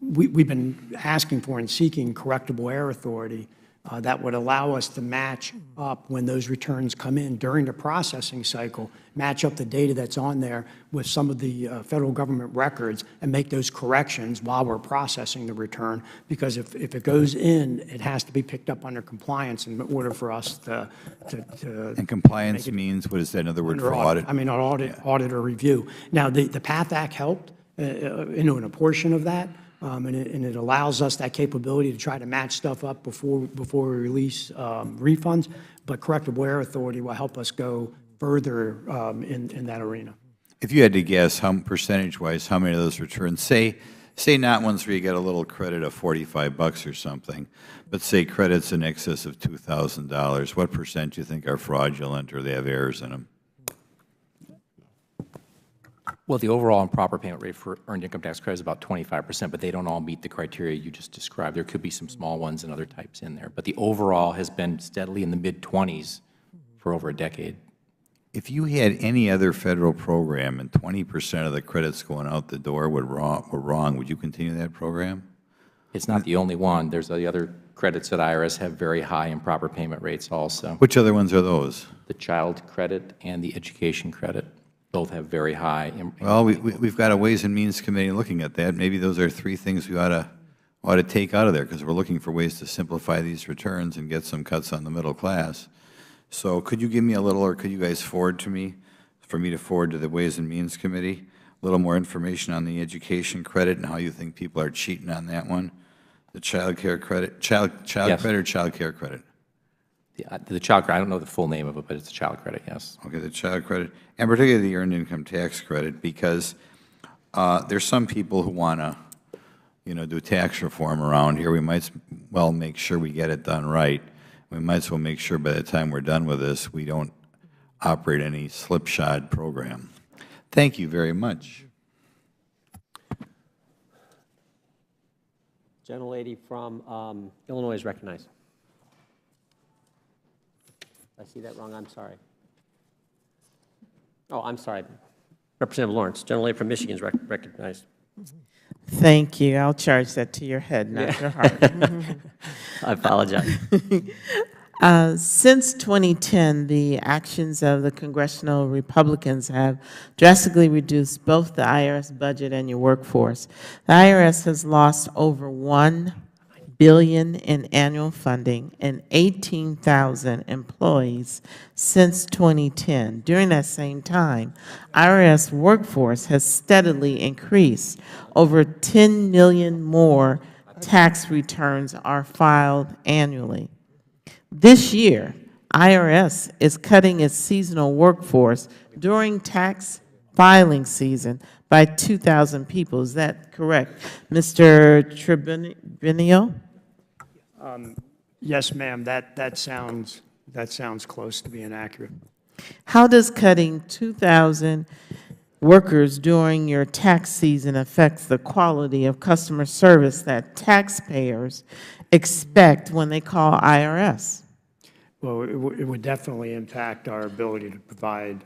We've been asking for and seeking correctable error authority that would allow us to match up when those returns come in during the processing cycle, match up the data that's on there with some of the federal government records and make those corrections while we're processing the return. Because if it goes in, it has to be picked up under compliance in order for us to and compliance means, what is that, another word for audit? I mean, audit or review. Now, the PATH Act helped in a portion of that. And it allows us that capability to try to match stuff up before we release refunds. But correctable error authority will help us go further in that arena. If you had to guess, percentage-wise, how many of those returns, say not ones where you get a little credit of $45 or something, but say credits in excess of $2,000, what percent do you think are fraudulent or they have errors in them? Well, the overall improper payment rate for earned income tax credit is about 25%, but they don't all meet the criteria you just described. There could be some small ones and other types in there. But the overall has been steadily in the mid-20s for over a decade. If you had any other federal program and 20% of the credits going out the door were wrong, would you continue that program? It's not the only one. There's the other credits at IRS have very high improper payment rates also. Which other ones are those? The child credit and the education credit. Both have very high. Well, we've got a Ways and Means Committee looking at that. Maybe those are three things we ought to take out of there, because we're looking for ways to simplify these returns and get some cuts on the middle class. So could you give me a little, or could you guys forward to me, for me to forward to the Ways and Means Committee, a little more information on the education credit and how you think people are cheating on that one? The child care credit, child Yes. credit or child care credit? The child credit, I don't know the full name of it, but it's a child credit, yes. Okay, the child credit, and particularly the earned income tax credit, because there's some people who want to, do tax reform around here. We might as well make sure we get it done right. We might as well make sure by the time we're done with this, we don't operate any slipshod program. Thank you very much. Gentlelady from Illinois is recognized. Did I see that wrong? I'm sorry. Oh, I'm sorry. Representative Lawrence, gentlelady from Michigan is recognized. Thank you. I'll charge that to your head, not your heart. I apologize. Since 2010, the actions of the congressional Republicans have drastically reduced both the IRS budget and your workforce. The IRS has lost over $1 billion in annual funding and 18,000 employees since 2010. During that same time, IRS workforce has steadily increased. Over 10 million more tax returns are filed annually. This year, IRS is cutting its seasonal workforce during tax filing season by 2,000 people. Is that correct, Mr. Tribunio? Yes, ma'am, that sounds close to being accurate. How does cutting 2,000 workers during your tax season affect the quality of customer service that taxpayers expect when they call IRS? Well, it would definitely impact our ability to provide,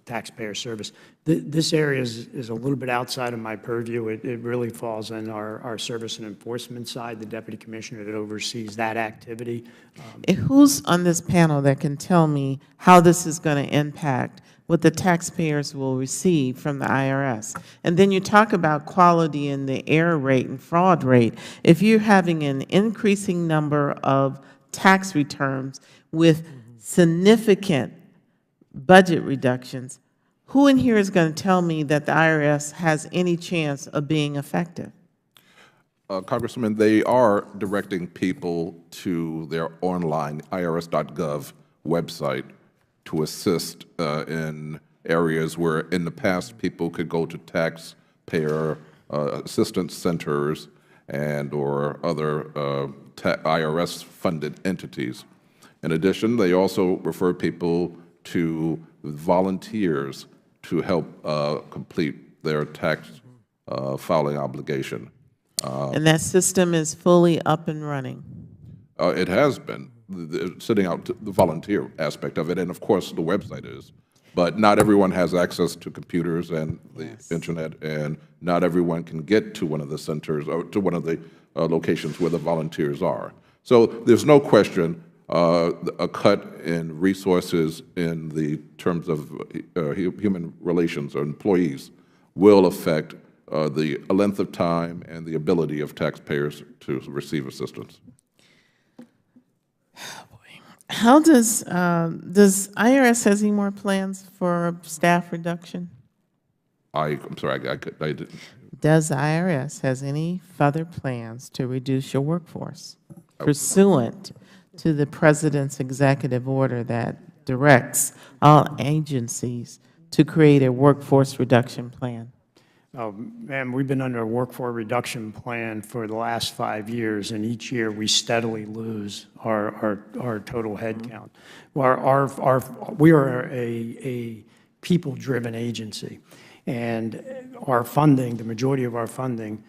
taxpayer service. This area is a little bit outside of my purview. It really falls in our service and enforcement side, the deputy commissioner that oversees that activity. Who's on this panel that can tell me how this is going to impact what the taxpayers will receive from the IRS? And then you talk about quality and the error rate and fraud rate. If you're having an increasing number of tax returns with significant budget reductions, who in here is going to tell me that the IRS has any chance of being effective? Congressman, they are directing people to their online irs.gov website to assist in areas where in the past people could go to taxpayer assistance centers and or other IRS-funded entities. In addition, they also refer people to volunteers to help complete their tax filing obligation. And that system is fully up and running? It has been, sitting out the volunteer aspect of it, and of course the website is. But not everyone has access to computers and the internet, and not everyone can get to one of the centers or to one of the locations where the volunteers are. So there's no question a cut in resources in the terms of human relations or employees will affect the length of time and the ability of taxpayers to receive assistance. How does IRS has any more plans for staff reduction? I'm sorry, I didn't. Does IRS has any further plans to reduce your workforce pursuant to the President's executive order that directs all agencies to create a workforce reduction plan? Ma'am, we've been under a workforce reduction plan for the last 5 years, and each year we steadily lose our total head count. We are a people-driven agency, and our funding, the majority of our funding,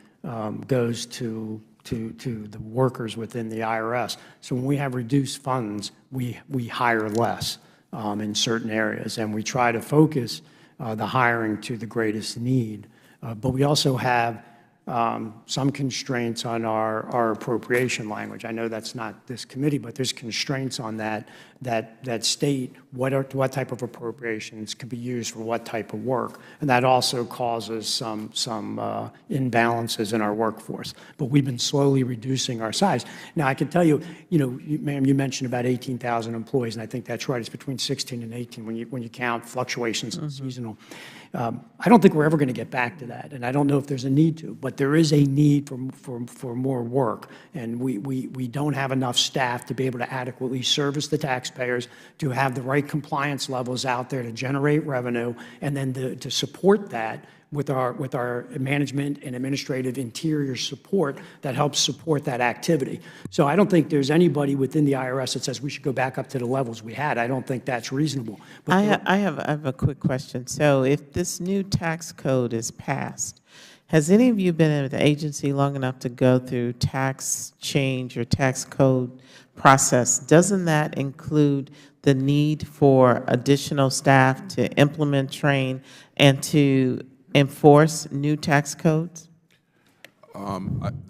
goes to the workers within the IRS. So when we have reduced funds, we hire less in certain areas, and we try to focus the hiring to the greatest need. But we also have some constraints on our appropriation language. I know that's not this committee, but there's constraints on that state what type of appropriations can be used for what type of work, and that also causes some imbalances in our workforce. But we've been slowly reducing our size. Now I can tell you, ma'am, you mentioned about 18,000 employees, and I think that's right. It's between 16 and 18 when you count fluctuations and seasonal. I don't think we're ever going to get back to that, and I don't know if there's a need to, but there is a need for more work, and we don't have enough staff to be able to adequately service the taxpayers, to have the right compliance levels out there to generate revenue, and then to support that with our management and administrative interior support that helps support that activity. So I don't think there's anybody within the IRS that says we should go back up to the levels we had. I don't think that's reasonable. But I have a quick question. So if this new tax code is passed, has any of you been at the agency long enough to go through tax change or tax code process? Doesn't that include the need for additional staff to implement, train, and to enforce new tax codes? At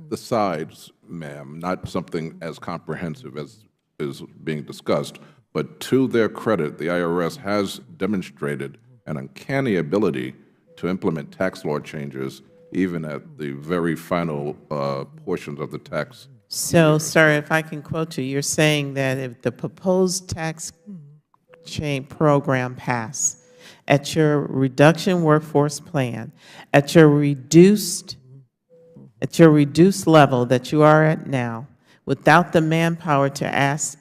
the sides, ma'am, not something as comprehensive as is being discussed, but to their credit, the IRS has demonstrated an uncanny ability to implement tax law changes even at the very final portions of the tax. So, sir, if I can quote you, you're saying that if the proposed tax change program passed, at your reduction workforce plan, at your reduced level that you are at now, without the manpower to ask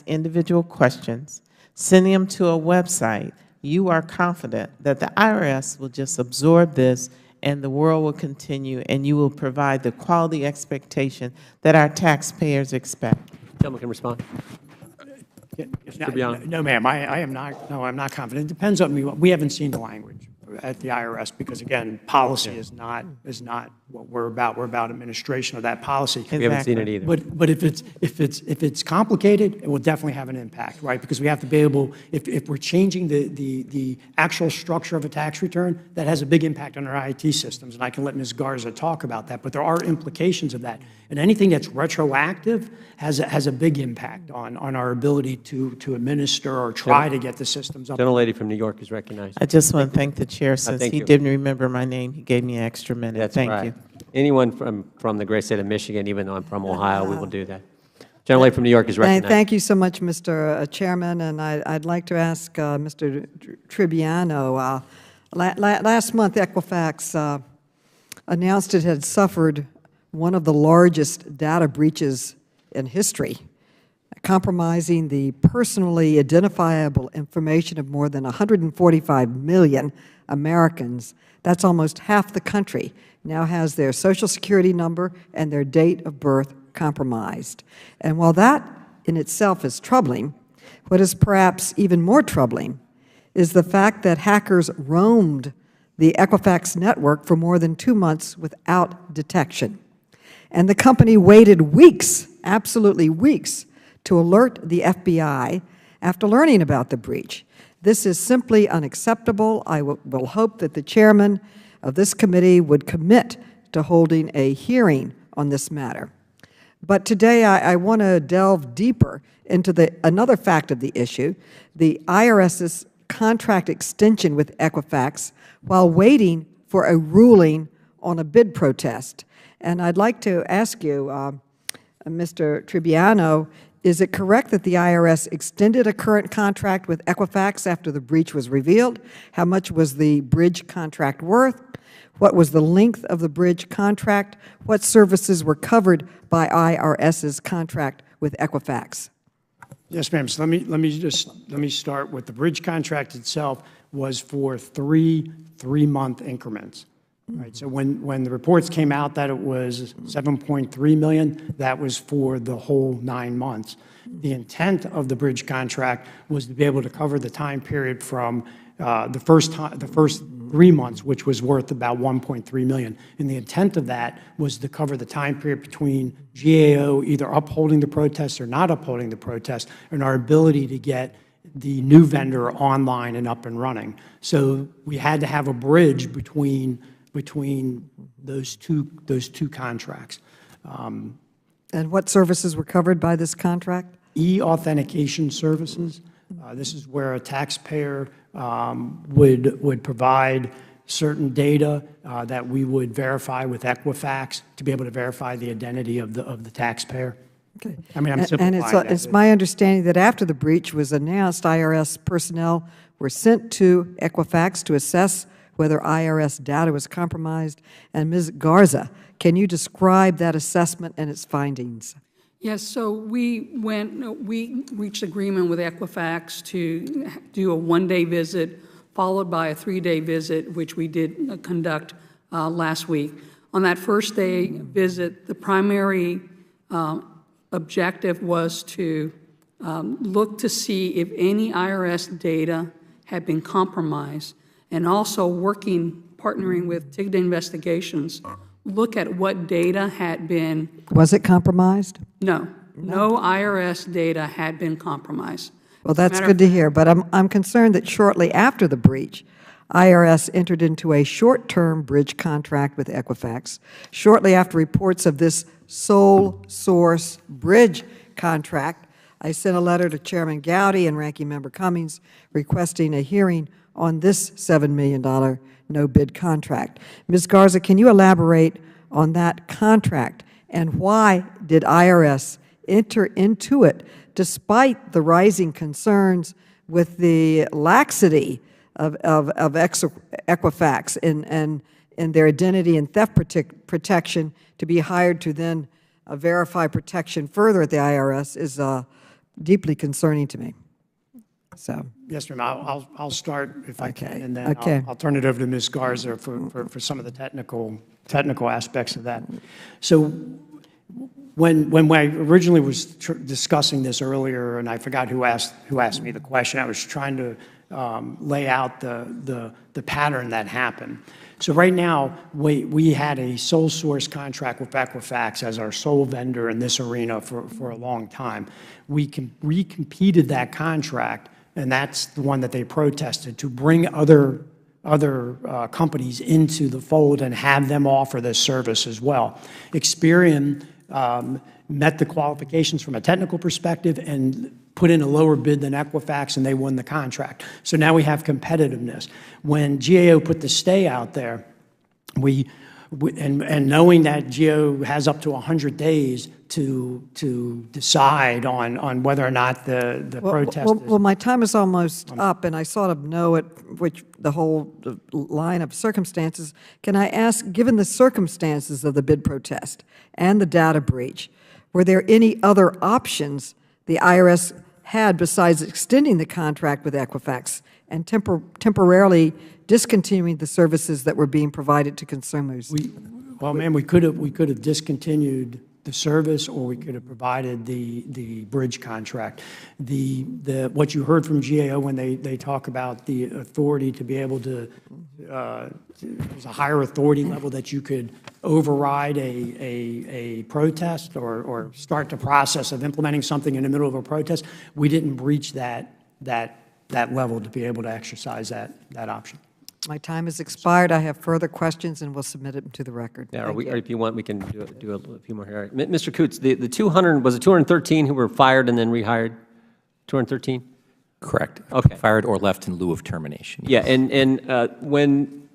individual questions, sending them to a website, you are confident that the IRS will just absorb this and the world will continue, and you will provide the quality expectation that our taxpayers expect? Gentleman can respond. No, ma'am, I am not, no, I'm not confident. It depends on me. We haven't seen the language at the IRS because, again, policy is not what we're about. We're about administration of that policy. We haven't seen it either. But if it's complicated, it will definitely have an impact, right? Because we have to be able, if we're changing the actual structure of a tax return, that has a big impact on our IT systems, and I can let Ms. Garza talk about that. But there are implications of that, and anything that's retroactive has a big impact on our ability to administer or try to get the systems up. Gentlelady from New York is recognized. I just want to thank the chair. Since thank he you. didn't remember my name, he gave me an extra minute. That's Thank right. you. Anyone from the great state of Michigan, even though I'm from Ohio, we will do that. Gentlelady from New York is recognized. Thank you so much, Mr. Chairman, and I'd like to ask Mr. Tribbiano. Last month, Equifax announced it had suffered one of the largest data breaches in history, compromising the personally identifiable information of more than 145 million Americans. That's almost half the country now has their Social Security number and their date of birth compromised. And while that in itself is troubling, what is perhaps even more troubling is the fact that hackers roamed the Equifax network for more than 2 months without detection. And the company waited weeks, absolutely weeks, to alert the FBI after learning about the breach. This is simply unacceptable. I will hope that the chairman of this committee would commit to holding a hearing on this matter. But today I want to delve deeper into another fact of the issue, the IRS's contract extension with Equifax while waiting for a ruling on a bid protest. And I'd like to ask you, Mr. Tribbiano, is it correct that the IRS extended a current contract with Equifax after the breach was revealed? How much was the bridge contract worth? What was the length of the bridge contract? What services were covered by IRS's contract with Equifax? Yes, ma'am. So let me start with the bridge contract itself was for three-month increments. Right. So when the reports came out that it was 7.3 million, that was for the whole 9 months. The intent of the bridge contract was to be able to cover the time period from the first 3 months, which was worth about 1.3 million. And the intent of that was to cover the time period between GAO either upholding the protest or not upholding the protest, and our ability to get the new vendor online and up and running. So we had to have a bridge between those two contracts. And what services were covered by this contract? E-authentication services. This is where a taxpayer would provide certain data that we would verify with Equifax to be able to verify the identity of the taxpayer. Okay. I mean, I'm simplifying that. And it's my understanding that after the breach was announced, IRS personnel were sent to Equifax to assess whether IRS data was compromised. And Ms. Garza, can you describe that assessment and its findings? Yes, so we reached agreement with Equifax to do a one-day visit followed by a 3-day visit, which we did conduct last week. On that first day visit, the primary objective was to look to see if any IRS data had been compromised, and also partnering with TIGDA Investigations, look at what data had been. Was it compromised? No. No IRS data had been compromised. Well, that's good to hear, but I'm concerned that shortly after the breach, IRS entered into a short-term bridge contract with Equifax. Shortly after reports of this sole source bridge contract, I sent a letter to Chairman Gowdy and Ranking Member Cummings requesting a hearing on this $7 million no-bid contract. Ms. Garza, can you elaborate on that contract, and why did IRS enter into it despite the rising concerns with the laxity of Equifax in their identity and theft protection to be hired to then verify protection further at the IRS is deeply concerning to me. So, Yes, ma'am. I'll start if I can, and then Okay. I'll turn it over to Ms. Garza for some of the technical aspects of that. So when I originally was discussing this earlier, and I forgot who asked me the question, I was trying to lay out the pattern that happened. So right now, we had a sole source contract with Equifax as our sole vendor in this arena for a long time. We recompeted that contract, and that's the one that they protested, to bring other companies into the fold and have them offer this service as well. Experian met the qualifications from a technical perspective and put in a lower bid than Equifax, and they won the contract. So now we have competitiveness. When GAO put the stay out there, and knowing that GAO has up to 100 days to decide on whether or not the protest is... Well, my time is almost up, and I sort of know the whole line of circumstances. Can I ask, given the circumstances of the bid protest and the data breach, were there any other options the IRS had besides extending the contract with Equifax and temporarily discontinuing the services that were being provided to consumers? Well, ma'am, we could have discontinued the service, or we could have provided the bridge contract. What you heard from GAO when they talk about the authority to be able to, there's a higher authority level that you could override a protest or start the process of implementing something in the middle of a protest. We didn't breach that level to be able to exercise that option. My time has expired. I have further questions, and we'll submit them to the record. Yeah, or if you want, we can do a few more here. Mr. Coots, the 200, was it 213 who were fired and then rehired? 213? Correct. Okay. Fired or left in lieu of termination. Yeah, and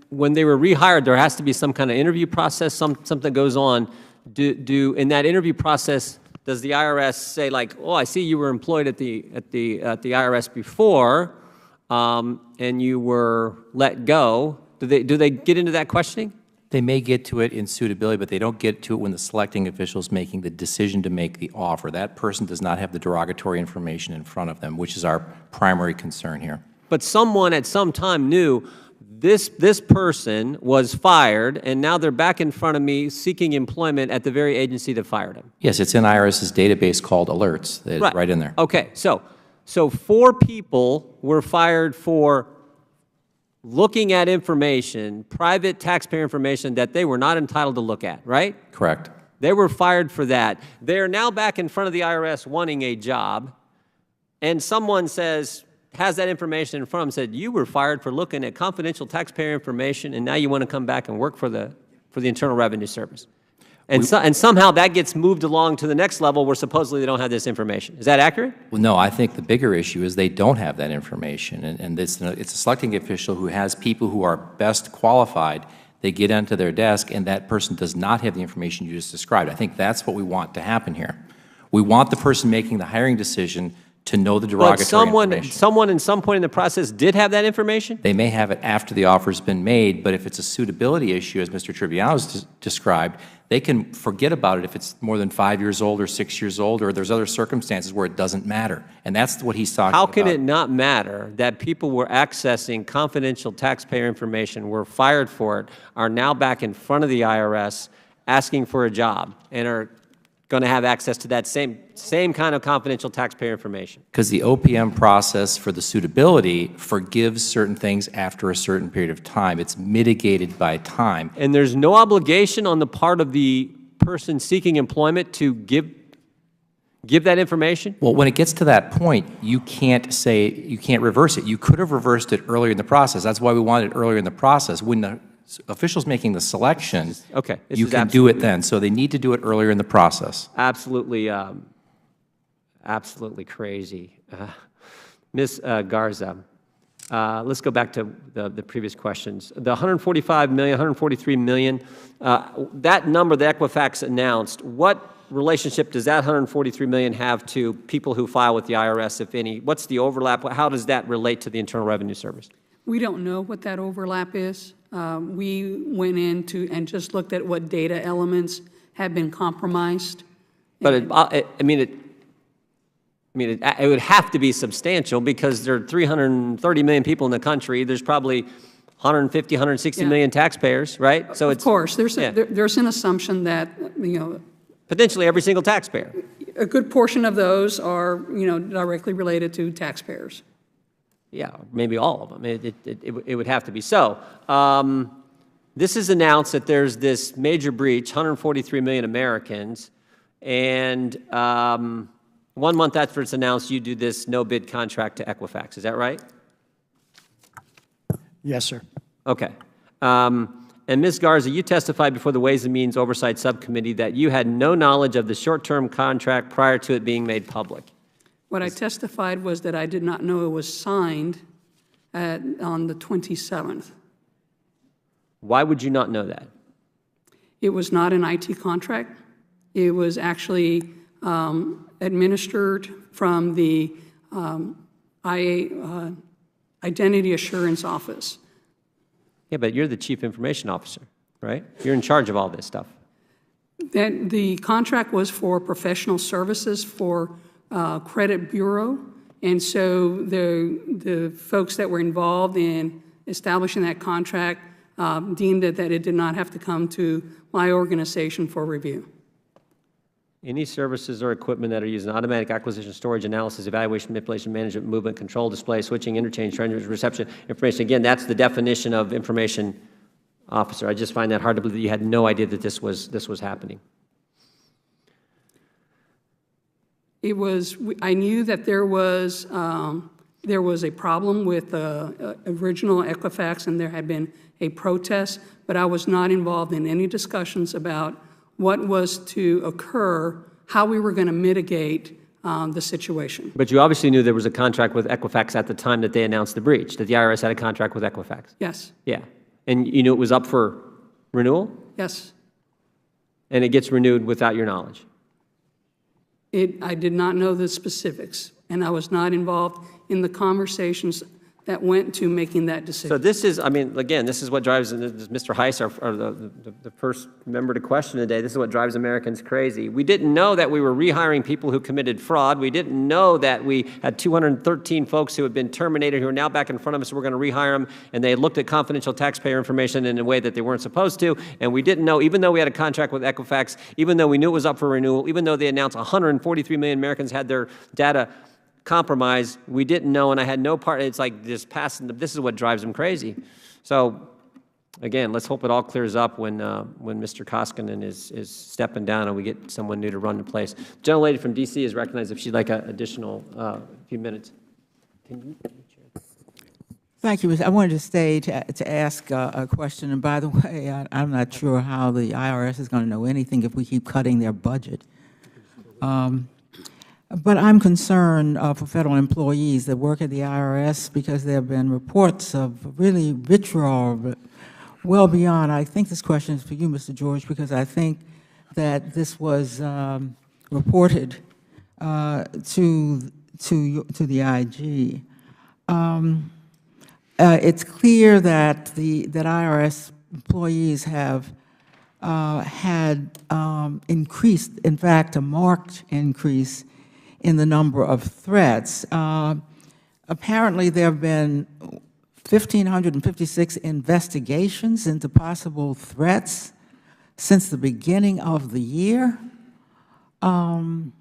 when they were rehired, there has to be some kind of interview process, something goes on. In that interview process, does the IRS say, like, oh, I see you were employed at the IRS before, and you were let go? Do they get into that questioning? They may get to it in suitability, but they don't get to it when the selecting official is making the decision to make the offer. That person does not have the derogatory information in front of them, which is our primary concern here. But someone at some time knew this person was fired, and now they're back in front of me seeking employment at the very agency that fired him. Yes, it's in IRS's database called alerts. It's right in there. Okay, so 4 people were fired for looking at information, private taxpayer information that they were not entitled to look at, right? Correct. They were fired for that. They are now back in front of the IRS wanting a job, and someone has that information in front of them, said, you were fired for looking at confidential taxpayer information, and now you want to come back and work for the Internal Revenue Service. And somehow that gets moved along to the next level where supposedly they don't have this information. Is that accurate? Well, no, I think the bigger issue is they don't have that information. And it's a selecting official who has people who are best qualified. They get onto their desk, and that person does not have the information you just described. I think that's what we want to happen here. We want the person making the hiring decision to know the derogatory information. Someone in some point in the process did have that information? They may have it after the offer's been made, but if it's a suitability issue, as Mr. Triviano's described, they can forget about it if it's more than 5 years old or 6 years old, or there's other circumstances where it doesn't matter. And that's what he's talking about. How can it not matter that people were accessing confidential taxpayer information, were fired for it, are now back in front of the IRS asking for a job, and are going to have access to that same kind of confidential taxpayer information? Because the OPM process for the suitability forgives certain things after a certain period of time. It's mitigated by time. And there's no obligation on the part of the person seeking employment to give that information? Well, when it gets to that point, you can't reverse it. You could have reversed it earlier in the process. That's why we wanted it earlier in the process. When the officials making the selection, you can do it then. So they need to do it earlier in the process. Absolutely, absolutely crazy. Ms. Garza, let's go back to the previous questions. The 145 million, 143 million, that number that Equifax announced, what relationship does that 143 million have to people who file with the IRS, if any? What's the overlap? How does that relate to the Internal Revenue Service? We don't know what that overlap is. We went into and just looked at what data elements have been compromised. But I mean, it would have to be substantial because there are 330 million people in the country. There's probably 150, 160 million taxpayers, right? So Of course, there's an assumption that, potentially every single taxpayer. a good portion of those are, directly related to taxpayers. Yeah, maybe all of them. It would have to be so. This is announced that there's this major breach, 143 million Americans, and 1 month after it's announced, you do this no-bid contract to Equifax. Is that right? Yes, sir. Okay. And Ms. Garza, you testified before the Ways and Means Oversight Subcommittee that you had no knowledge of the short-term contract prior to it being made public. What I testified was that I did not know it was signed on the 27th. Why would you not know that? It was not an IT contract. It was actually administered from the Identity Assurance Office. Yeah, but you're the Chief Information Officer, right? You're in charge of all this stuff. The contract was for professional services for credit bureau, and so the folks that were involved in establishing that contract deemed that it did not have to come to my organization for review. Any services or equipment that are used in automatic acquisition, storage, analysis, evaluation, manipulation, management, movement, control, display, switching, interchange, transfer, reception, information. Again, that's the definition of information officer. I just find that hard to believe that you had no idea that this was happening. I knew that there was a problem with the original Equifax, and there had been a protest, but I was not involved in any discussions about what was to occur, how we were going to mitigate the situation. But you obviously knew there was a contract with Equifax at the time that they announced the breach, that the IRS had a contract with Equifax. Yes. Yeah. And you knew it was up for renewal? Yes. And it gets renewed without your knowledge? I did not know the specifics, and I was not involved in the conversations that went to making that decision. So this is, I mean, again, this is what drives Mr. Heiss, the first member to question today. This is what drives Americans crazy. We didn't know that we were rehiring people who committed fraud. We didn't know that we had 213 folks who had been terminated who are now back in front of us. We're going to rehire them, and they looked at confidential taxpayer information in a way that they weren't supposed to. And we didn't know, even though we had a contract with Equifax, even though we knew it was up for renewal, even though they announced 143 million Americans had their data compromise, we didn't know, and I had no part. It's like just passing. This is what drives them crazy. So, again, let's hope it all clears up when Mr. Koskinen is stepping down and we get someone new to run the place. The gentlelady from D.C. is recognized if she'd like an additional few minutes. Thank you. I wanted to stay to ask a question. And by the way, I'm not sure how the IRS is going to know anything if we keep cutting their budget. But I'm concerned for federal employees that work at the IRS because there have been reports of really vitriol well beyond. I think this question is for you, Mr. George, because I think that this was reported to the IG. It's clear that that IRS employees have had increased, in fact, a marked increase in the number of threats. Apparently, there have been 1,556 investigations into possible threats since the beginning of the year. And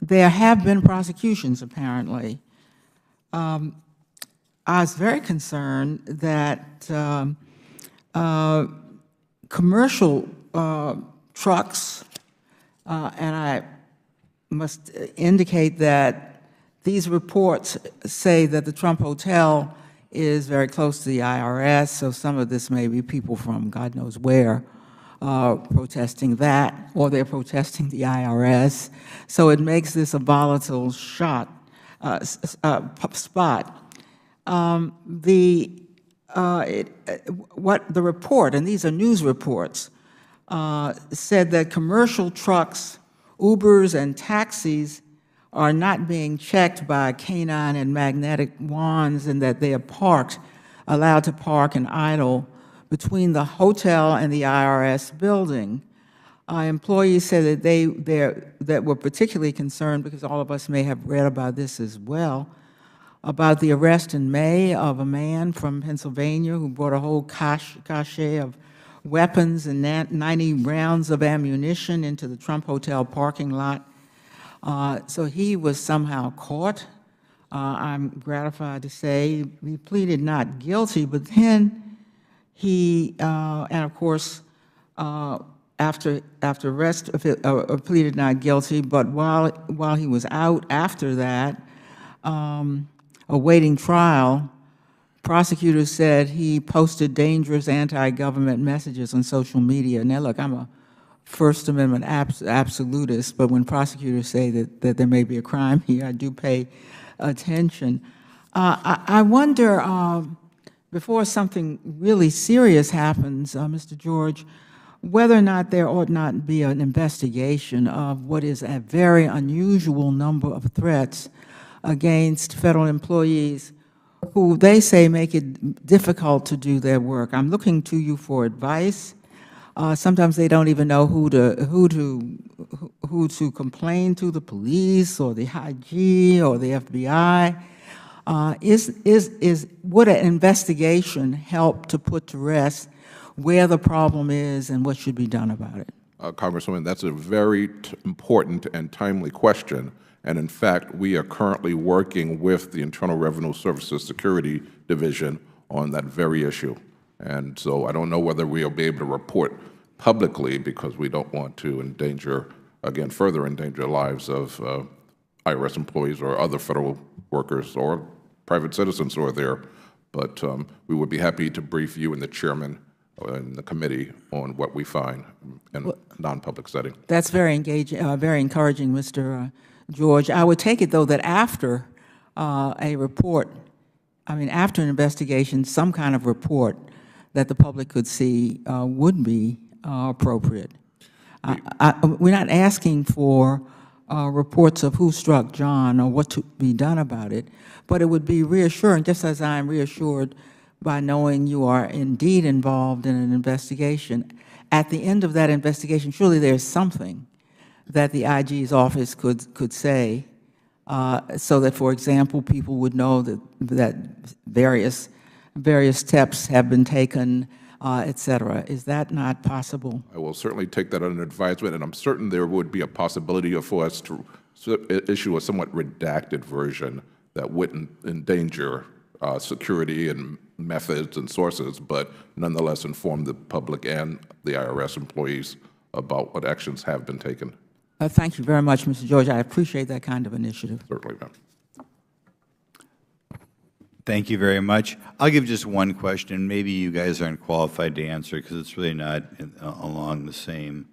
there have been prosecutions, apparently. I was very concerned that commercial trucks, and I must indicate that these reports say that the Trump Hotel is very close to the IRS, so some of this may be people from God knows where protesting that, or they're protesting the IRS. So it makes this a volatile spot. What the report, and these are news reports, said that commercial trucks, Ubers, and taxis are not being checked by canine and magnetic wands, and that they are allowed to park and idle between the hotel and the IRS building. employees said that were particularly concerned, because all of us may have read about this as well, about the arrest in May of a man from Pennsylvania who brought a whole cache of weapons and 90 rounds of ammunition into the Trump Hotel parking lot. So he was somehow caught. I'm gratified to say he pleaded not guilty, but then he, and of course, after arrest, pleaded not guilty, but while he was out after that, awaiting trial, prosecutors said he posted dangerous anti-government messages on social media. Now, look, I'm a First Amendment absolutist, but when prosecutors say that there may be a crime here, I do pay attention. I wonder, before something really serious happens, Mr. George, whether or not there ought not be an investigation of what is a very unusual number of threats against federal employees who they say make it difficult to do their work. I'm looking to you for advice. Sometimes they don't even know who to complain to, the police or the IG or the FBI. Would an investigation help to put to rest where the problem is and what should be done about it? Congresswoman, that's a very important and timely question. And in fact, we are currently working with the Internal Revenue Services Security Division on that very issue. And so I don't know whether we'll be able to report publicly, because we don't want to endanger, again, further endanger the lives of IRS employees or other federal workers or private citizens who are there. But we would be happy to brief you and the chairman and the committee on what we find in a non-public setting. That's very engaging, very encouraging, Mr. George. I would take it, though, that after a report, after an investigation, some kind of report that the public could see would be appropriate. We're not asking for reports of who struck John or what to be done about it, but it would be reassuring, just as I am reassured by knowing you are indeed involved in an investigation. At the end of that investigation, surely there's something that the IG's office could say, so that, for example, people would know that various steps have been taken, et cetera. Is that not possible? I will certainly take that under advisement, and I'm certain there would be a possibility for us to issue a somewhat redacted version that wouldn't endanger security and methods and sources, but nonetheless inform the public and the IRS employees about what actions have been taken. Thank you very much, Mr. George. I appreciate that kind of initiative. Certainly, ma'am. Thank you very much. I'll give just one question. Maybe you guys aren't qualified to answer because it's really not along the same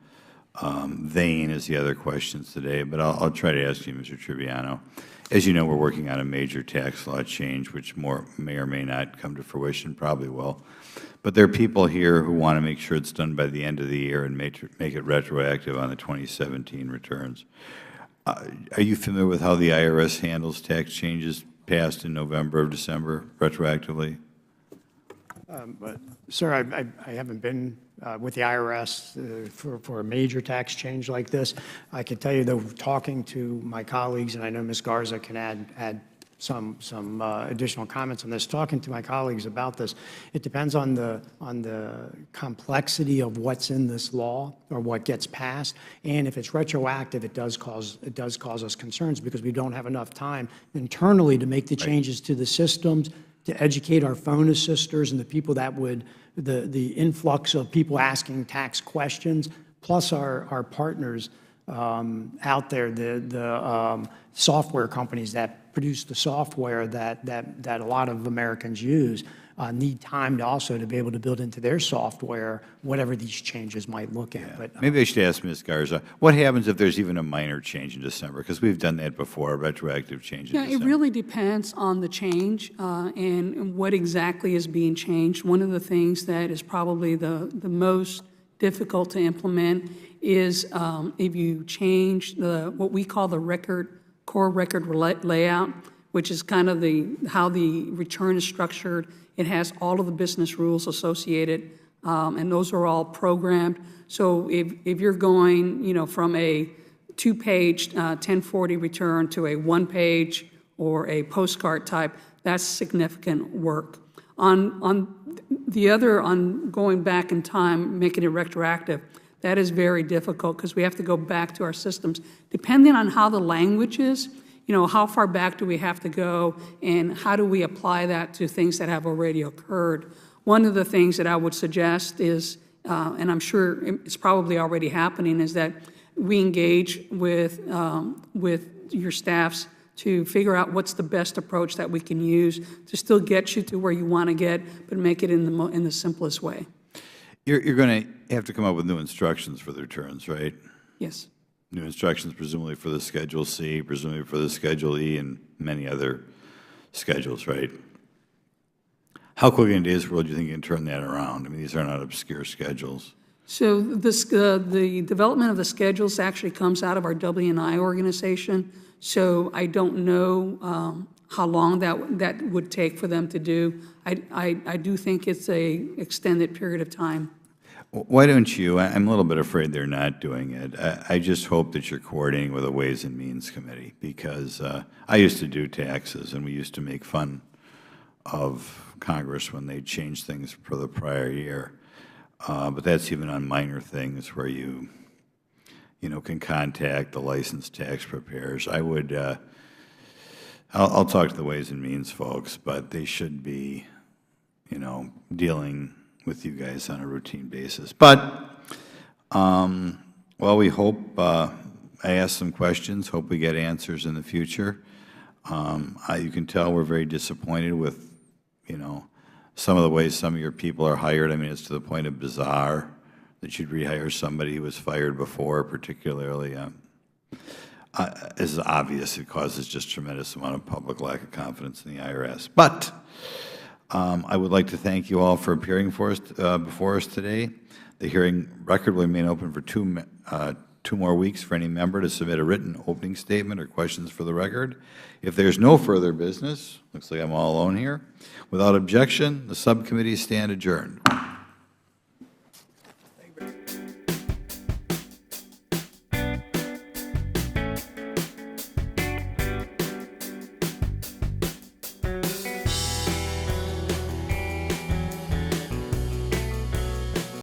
vein as the other questions today, but I'll try to ask you, Mr. Triviano. As you know, we're working on a major tax law change, which may or may not come to fruition, probably will. But there are people here who want to make sure it's done by the end of the year and make it retroactive on the 2017 returns. Are you familiar with how the IRS handles tax changes passed in November or December retroactively? Sir, I haven't been with the IRS for a major tax change like this. I can tell you, though, talking to my colleagues, and I know Ms. Garza can add some additional comments on this. Talking to my colleagues about this, it depends on the complexity of what's in this law or what gets passed, and if it's retroactive, it does cause us concerns because we don't have enough time internally to make the changes to the systems, to educate our phone assisters and the people that would the influx of people asking tax questions, plus our partners out there, the software companies that produce the software that a lot of Americans use, need time to be able to build into their software whatever these changes might look at. But maybe I should ask Ms. Garza, what happens if there's even a minor change in December? Because we've done that before, a retroactive change in December. It really depends on the change and what exactly is being changed. One of the things that is probably the most difficult to implement is if you change what we call the core record layout, which is kind of how the return is structured. It has all of the business rules associated and those are all programmed. So if you're going, from a 2-page 1040 return to a 1-page or a postcard type, that's significant work. On going back in time, making it retroactive, that is very difficult because we have to go back to our systems. Depending on how the language is, how far back do we have to go, and how do we apply that to things that have already occurred? One of the things that I would suggest is, and I'm sure it's probably already happening, is that we engage with your staffs to figure out what's the best approach that we can use to still get you to where you want to get, but make it in the simplest way. You're going to have to come up with new instructions for the returns, right? Yes. New instructions presumably for the Schedule C, presumably for the Schedule E, and many other schedules, right? How quickly in today's world do you think you can turn that around? I mean, these are not obscure schedules. So the development of the schedules actually comes out of our W&I organization. So I don't know how long that would take for them to do. I do think it's a extended period of time. Why don't you, I'm a little bit afraid they're not doing it. I just hope that you're coordinating with a Ways and Means Committee, because I used to do taxes, and we used to make fun of Congress when they changed things for the prior year. But that's even on minor things where you can contact the licensed tax preparers. I would, I'll talk to the Ways and Means folks, but they should be, dealing with you guys on a routine basis. But, well, we hope, I asked some questions, hope we get answers in the future. You can tell we're very disappointed with, some of the ways some of your people are hired. I mean, it's to the point of bizarre that you'd rehire somebody who was fired before, particularly. It's obvious it causes just tremendous amount of public lack of confidence in the IRS. But I would like to thank you all for appearing before us today. The hearing record will remain open for two more weeks for any member to submit a written opening statement or questions for the record. If there's no further business, looks like I'm all alone here, without objection, the subcommittees stand adjourned.